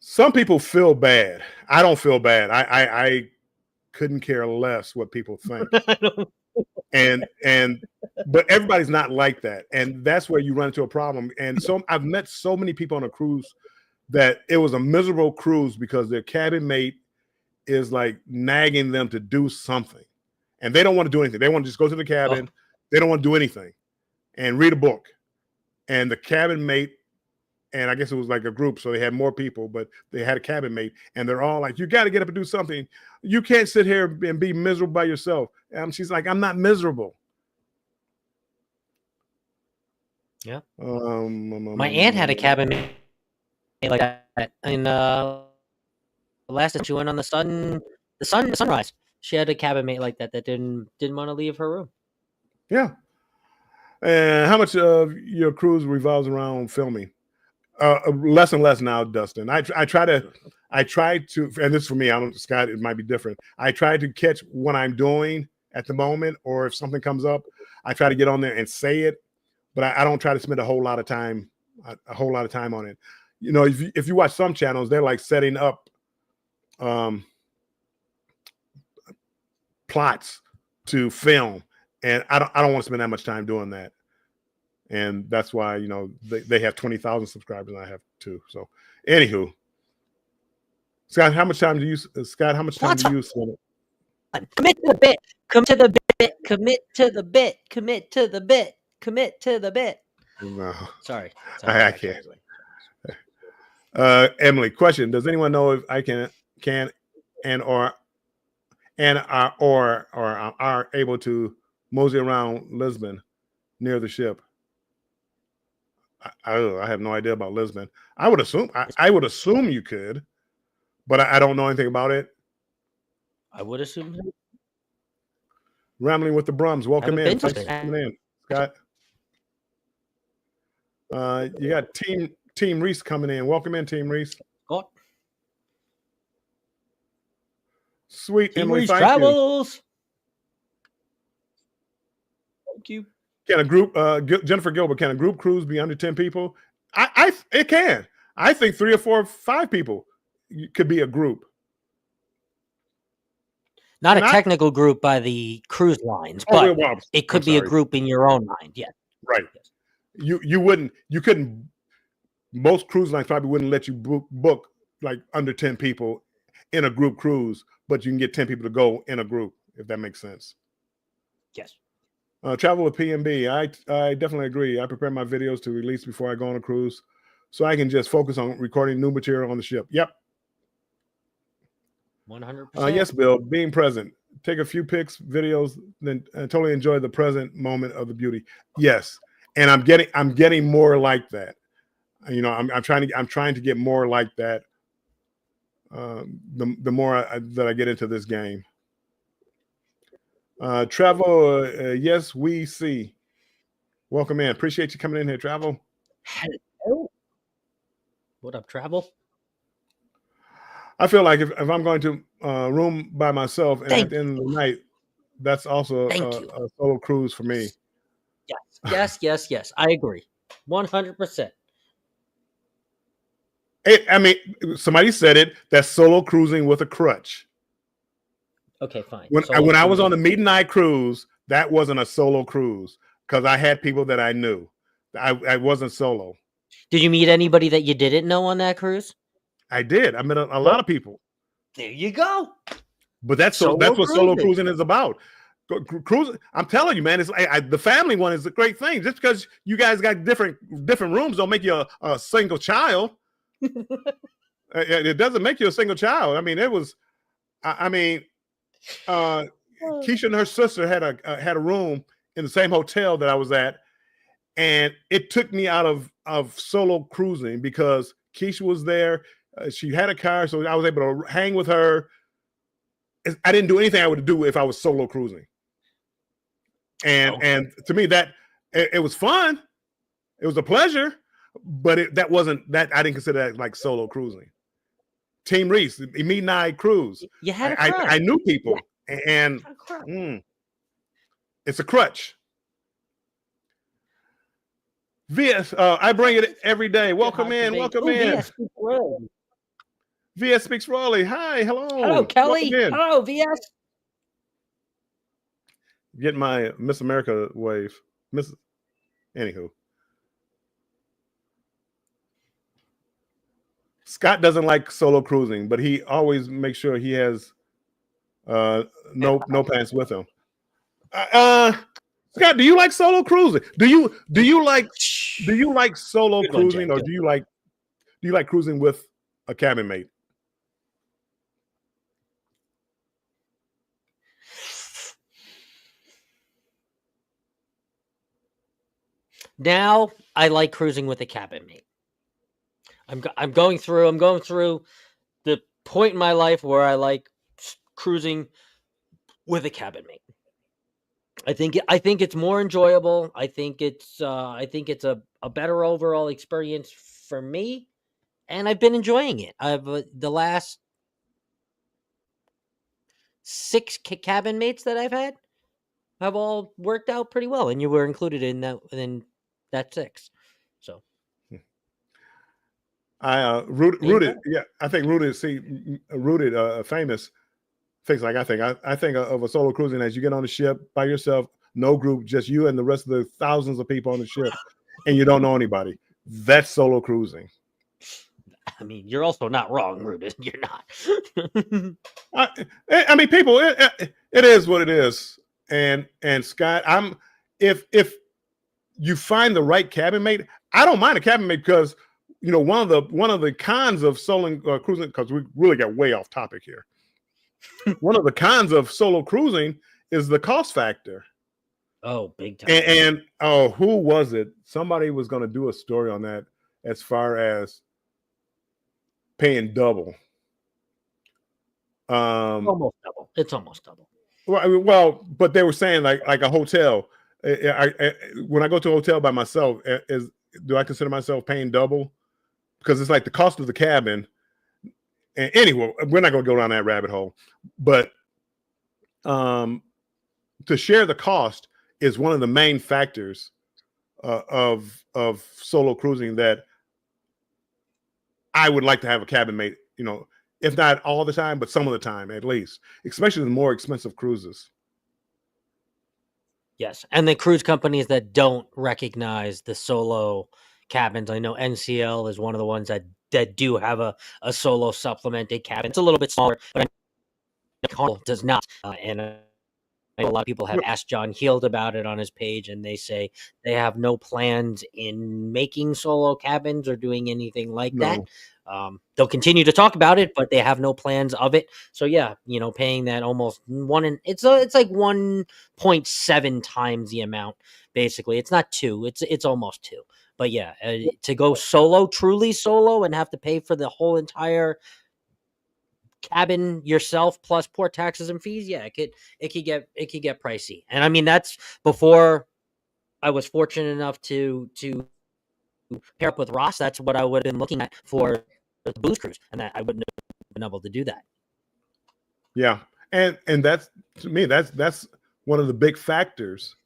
Some people feel bad. I don't feel bad. I couldn't care less what people think. But everybody's not like that, and that's where you run into a problem. And so I've met so many people on a cruise that it was a miserable cruise because their cabin mate is like nagging them to do something, and they don't want to do anything. They want to just go to the cabin. They don't want to do anything and read a book. And the cabin mate, and I guess it was like a group, so they had more people, but they had a cabin mate, and they're all like, you got to get up and do something. You can't sit here and be miserable by yourself. And she's like, I'm not miserable. Yeah. My aunt had a cabin mate like that in last time she went on the sunrise. She had a cabin mate like that didn't want to leave her room. Yeah. And how much of your cruise revolves around filming? Less and less now, Dustin. I try to, and this for me, I don't, Scott, it might be different. I try to catch what I'm doing at the moment, or if something comes up, I try to get on there and say it, but I don't try to spend a whole lot of time on it. You know, if you watch some channels, they're like setting up plots to film, and I don't want to spend that much time doing that. And that's why, you know, they have 20,000 subscribers and I have 2. So, anywho, Scott, how much time do you spend it? Commit to the bit. Commit to the bit. Commit to the bit. Commit to the bit. Commit to the bit. No, Sorry. I can't. Emily, question: does anyone know if I can or are able to mosey around Lisbon near the ship? I have no idea about Lisbon. I would assume you could, but I don't know anything about it. I would assume. Rambling with the Brums, welcome in. Thanks for coming in, Scott. You got Team Reese coming in. Welcome in, Team Reese. God. Sweet Team Emily, Reese thank travels. you. Thank you. Can a group, Jennifer Gilbert, can a group cruise be under 10 people? It can. I think 3 or 4 or 5 people could be a group. Not a technical group by the cruise lines, but it could be a group in your own mind. Yeah. Right. You couldn't, most cruise lines probably wouldn't let you book like under 10 people in a group cruise, but you can get 10 people to go in a group, if that makes sense. Yes. Travel with PMB. I definitely agree. I prepare my videos to release before I go on a cruise, so I can just focus on recording new material on the ship. Yep. 100%. Yes, Bill. Being present. Take a few pics, videos, then totally enjoy the present moment of the beauty. Yes, and I'm getting more like that. You know, I'm trying to get more like that. The more that I get into this game. Travel, yes, we see. Welcome in. Appreciate you coming in here, Travel. Hello. What up, Travel? I feel like if I'm going to room by myself and at the end of the night, that's also a solo cruise for me. Yes. I agree. 100%. I mean, somebody said it. That's solo cruising with a crutch. Okay, fine. When I was on the midnight cruise, that wasn't a solo cruise because I had people that I knew. I wasn't solo. Did you meet anybody that you didn't know on that cruise? I did. I met a lot of people. There you go. But that's what solo cruising is about. Cruising. I'm telling you, man. It's the family one is a great thing. Just because you guys got different rooms don't make you a single child. It doesn't make you a single child. I mean, it was. Keisha and her sister had a room in the same hotel that I was at, and it took me out of solo cruising because Keisha was there. She had a car, so I was able to hang with her. I didn't do anything I would do if I was solo cruising. And to me, that it was fun. It was a pleasure, but that wasn't that. I didn't consider that like solo cruising. Team Reese, midnight cruise. You had I knew people, and it's a crutch. VS, I bring it every day. Welcome in. VS speaks Raleigh. Hi, hello. Hello, Kelly. Hello, VS. Get my Miss America wave. Anywho. Scott doesn't like solo cruising, but he always makes sure he has no pants with him. Scott, do you like solo cruising? Do you like solo cruising, or do you like cruising with a cabin mate? Now I like cruising with a cabin mate. I'm going through the point in my life where I like cruising with a cabin mate. I think it's more enjoyable. I think it's a better overall experience for me, and I've been enjoying it. I've the last 6 cabin mates that I've had have all worked out pretty well, and you were included in that 6. So I rooted. Yeah, I think rooted. See, rooted. Famous things like I think of a solo cruising as you get on the ship by yourself, no group, just you and the rest of the thousands of people on the ship, and you don't know anybody. That's solo cruising. I mean, you're also not wrong, Rudin. You're not. I mean, people. It is what it is. And Scott, if you find the right cabin mate, I don't mind a cabin mate because one of the cons of solo cruising, because we really got way off topic here. One of the cons of solo cruising is the cost factor. Oh, big time. And who was it? Somebody was going to do a story on that as far as paying double. Almost double. It's almost double. Well, but they were saying like a hotel. When I go to a hotel by myself, do I consider myself paying double? Because it's like the cost of the cabin. And anyway, we're not going to go down that rabbit hole. But to share the cost is one of the main factors of solo cruising that I would like to have a cabin mate. If not all the time, but some of the time at least, especially the more expensive cruises. Yes, and the cruise companies that don't recognize the solo cabins. I know NCL is one of the ones that do have a solo supplemented cabin. It's a little bit smaller, but Carnival does not. And I know a lot of people have asked John Heald about it on his page, and they say they have no plans in making solo cabins or doing anything like that. They'll continue to talk about it, but they have no plans of it. So yeah, paying that almost it's like 1.7 times the amount. Basically, it's not 2. It's almost 2. But yeah, to go solo, truly solo, and have to pay for the whole entire cabin yourself plus port taxes and fees, yeah, it could get pricey. And I mean, that's before I was fortunate enough to pair up with Ross. That's what I would have been looking at for the booze cruise, and I wouldn't have been able to do that. Yeah, and that's, to me, that's one of the big factors.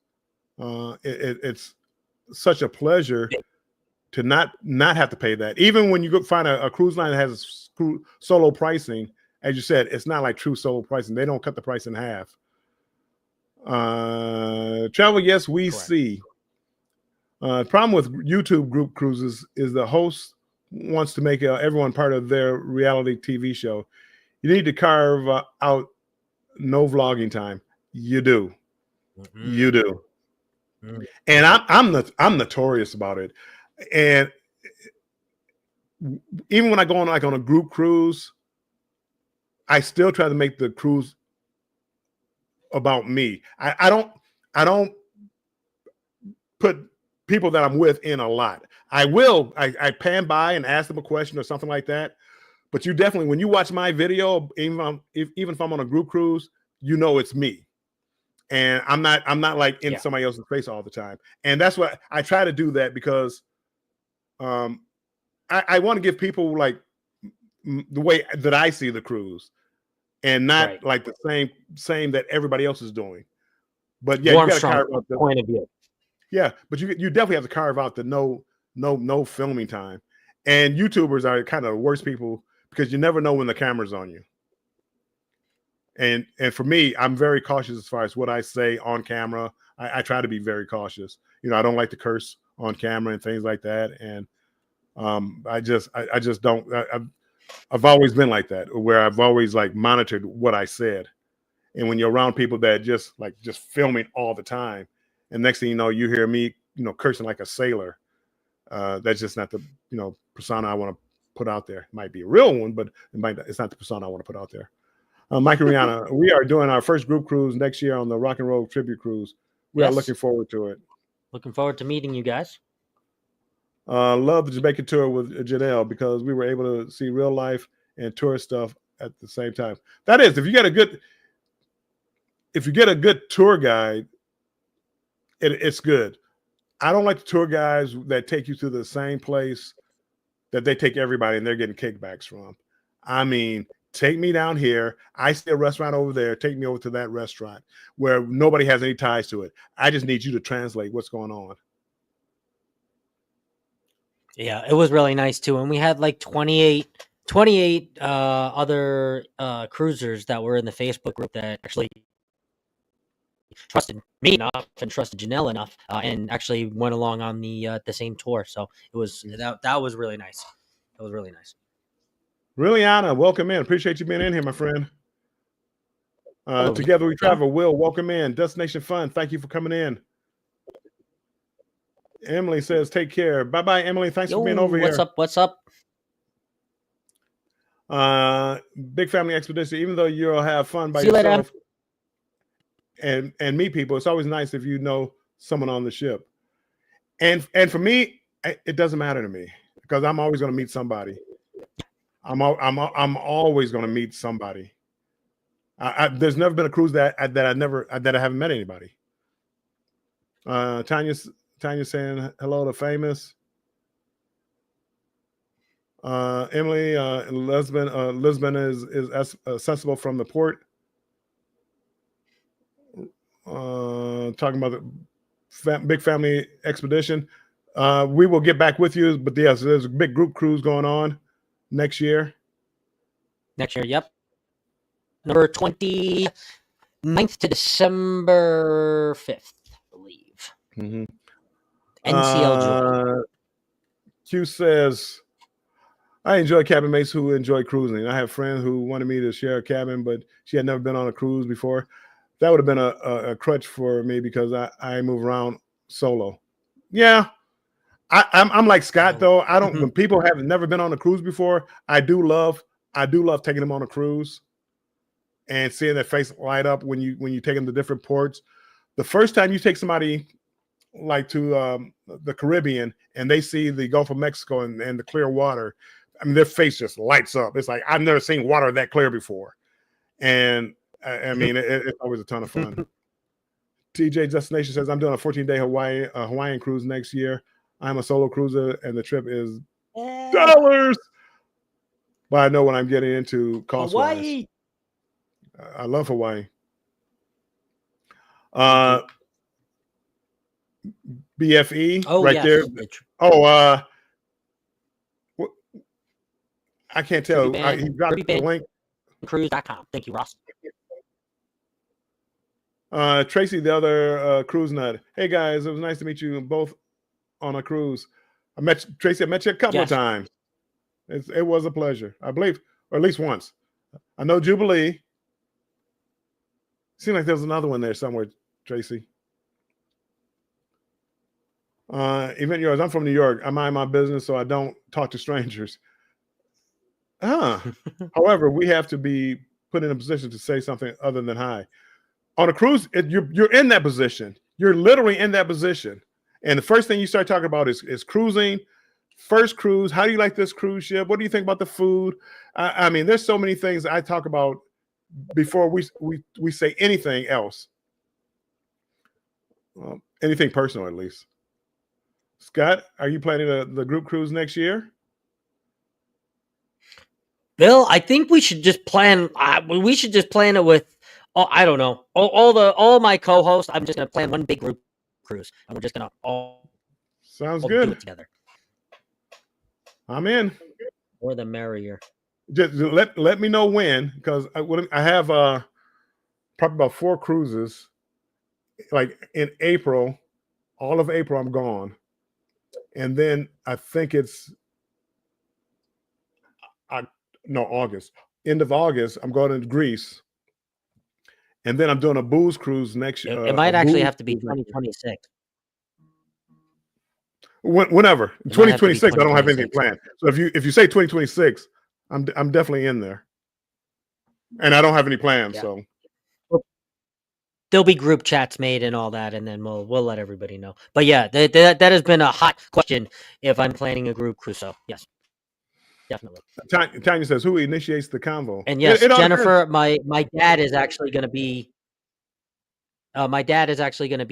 It's such a pleasure to not have to pay that. Even when you go find a cruise line that has solo pricing, as you said, it's not like true solo pricing. They don't cut the price in half. Travel, yes, we Correct. see. Problem with YouTube group cruises is the host wants to make everyone part of their reality TV show. You need to carve out no vlogging time. You do. Mm-hmm. You do. Mm-hmm. And I'm notorious about it. And even when I go on on a group cruise, I still try to make the cruise about me. I don't put people that I'm with in a lot. I pan by and ask them a question or something like that. But you definitely, when you watch my video, even if I'm on a group cruise, it's me. And I'm not like in somebody else's face all the time. And that's what I try to do, that because I want to give people like the way that I see the cruise, and not like the same that everybody else is doing. But yeah, you got to carve out the point of view. Yeah, but you definitely have to carve out the no filming time. And YouTubers are kind of the worst people because you never know when the camera's on you. And for me, I'm very cautious as far as what I say on camera. I try to be very cautious. I don't like to curse on camera and things like that. And I just don't. I've always been like that, where I've always like monitored what I said. And when you're around people that just filming all the time, and next thing you know, you hear me, cursing like a sailor. That's just not the persona I want to put out there. It might be a real one, but it's not the persona I want to put out there. Mike and Rihanna, we are doing our first group cruise next year on the Rock and Roll Tribute Cruise. We are looking forward to it. Looking forward to meeting you guys. Love the Jamaican tour with Janelle because we were able to see real life and tourist stuff at the same time. That is, if you get a good tour guide, it's good. I don't like the tour guides that take you to the same place that they take everybody and they're getting kickbacks from. I mean, take me down here. I see a restaurant over there. Take me over to that restaurant where nobody has any ties to it. I just need you to translate what's going on. Yeah, it was really nice too. And we had like 28 other cruisers that were in the Facebook group that actually trusted me enough and trusted Janelle enough, and actually went along on the same tour. So it was that was really nice. That was really nice. Really, Anna, welcome in. Appreciate you being in here, my friend. Hello. Together we travel. Will, welcome in. Destination Fun, thank you for coming in. Emily says, take care. Bye-bye, Emily. Thanks for being over what's here. What's up? Big family expedition. Even though you'll have fun by See you later, yourself and meet people, it's always nice if you know someone on the ship. And for me, it doesn't matter to me because I'm always going to meet somebody. I'm always going to meet somebody. There's never been a cruise that I haven't met anybody. Tanya saying hello to Famous. Emily, Lisbon is accessible from the port. Talking about the big family expedition. We will get back with you, but yes, there's a big group cruise going on next year. Next year, yep. November 29th to December 5th, I believe. Mm-hmm. NCL Q says, I enjoy cabin mates who enjoy cruising. I have friends who wanted me to share a cabin, but she had never been on a cruise before. That would have been a crutch for me because I move around solo. Yeah. I'm like Scott though. I don't when people have never been on a cruise before, I do love taking them on a cruise and seeing their face light up when you take them to different ports. The first time you take somebody like to the Caribbean and they see the Gulf of Mexico and the clear water, I mean, their face just lights up. It's like, I've never seen water that clear before. And I mean, it's always a ton of fun. TJ Destination says, I'm doing a 14-day Hawaiian cruise next year. I'm a solo cruiser and the trip is dollars. But I know what I'm getting into cost-wise. Hawaii. I love Hawaii. BFE right yes. there. Oh, I can't tell. He got the link. Cruise.com. Thank you, Ross. Tracy, the other cruise nut. Hey guys, it was nice to meet you both on a cruise. I met Tracy. I met you a couple of times. It was a pleasure, I believe, or at least once. I know Jubilee. Seems like there's another one there somewhere, Tracy. Event yours. I'm from New York. I mind my business, so I don't talk to strangers. However, we have to be put in a position to say something other than hi. On a cruise, you're in that position. You're literally in that position. And the first thing you start talking about is cruising. First cruise. How do you like this cruise ship? What do you think about the food? I mean, there's so many things I talk about before we say anything else. Anything personal, at least. Scott, are you planning the group cruise next year? Bill, I think we should just plan. We should just plan it with. I don't know. All my co-hosts. I'm just gonna plan one big group cruise, and we're just gonna all sounds all good do it together. I'm in. More the merrier. Just let me know when, because I have probably about 4 cruises. Like in April, all of April I'm gone, and then I think it's August. End of August, I'm going to Greece, and then I'm doing a booze cruise next year. It might actually have to be 2026. Whenever 2026, I don't have anything planned. So if you say 2026, I'm definitely in there, and I don't have any plans. Yeah. So there'll be group chats made and all that, and then we'll let everybody know. But yeah, that has been a hot question if I'm planning a group cruise. So yes, definitely. Tanya says, "Who initiates the convo?" And yes, It all depends. Jennifer, my dad is actually going to be. My dad is actually going to be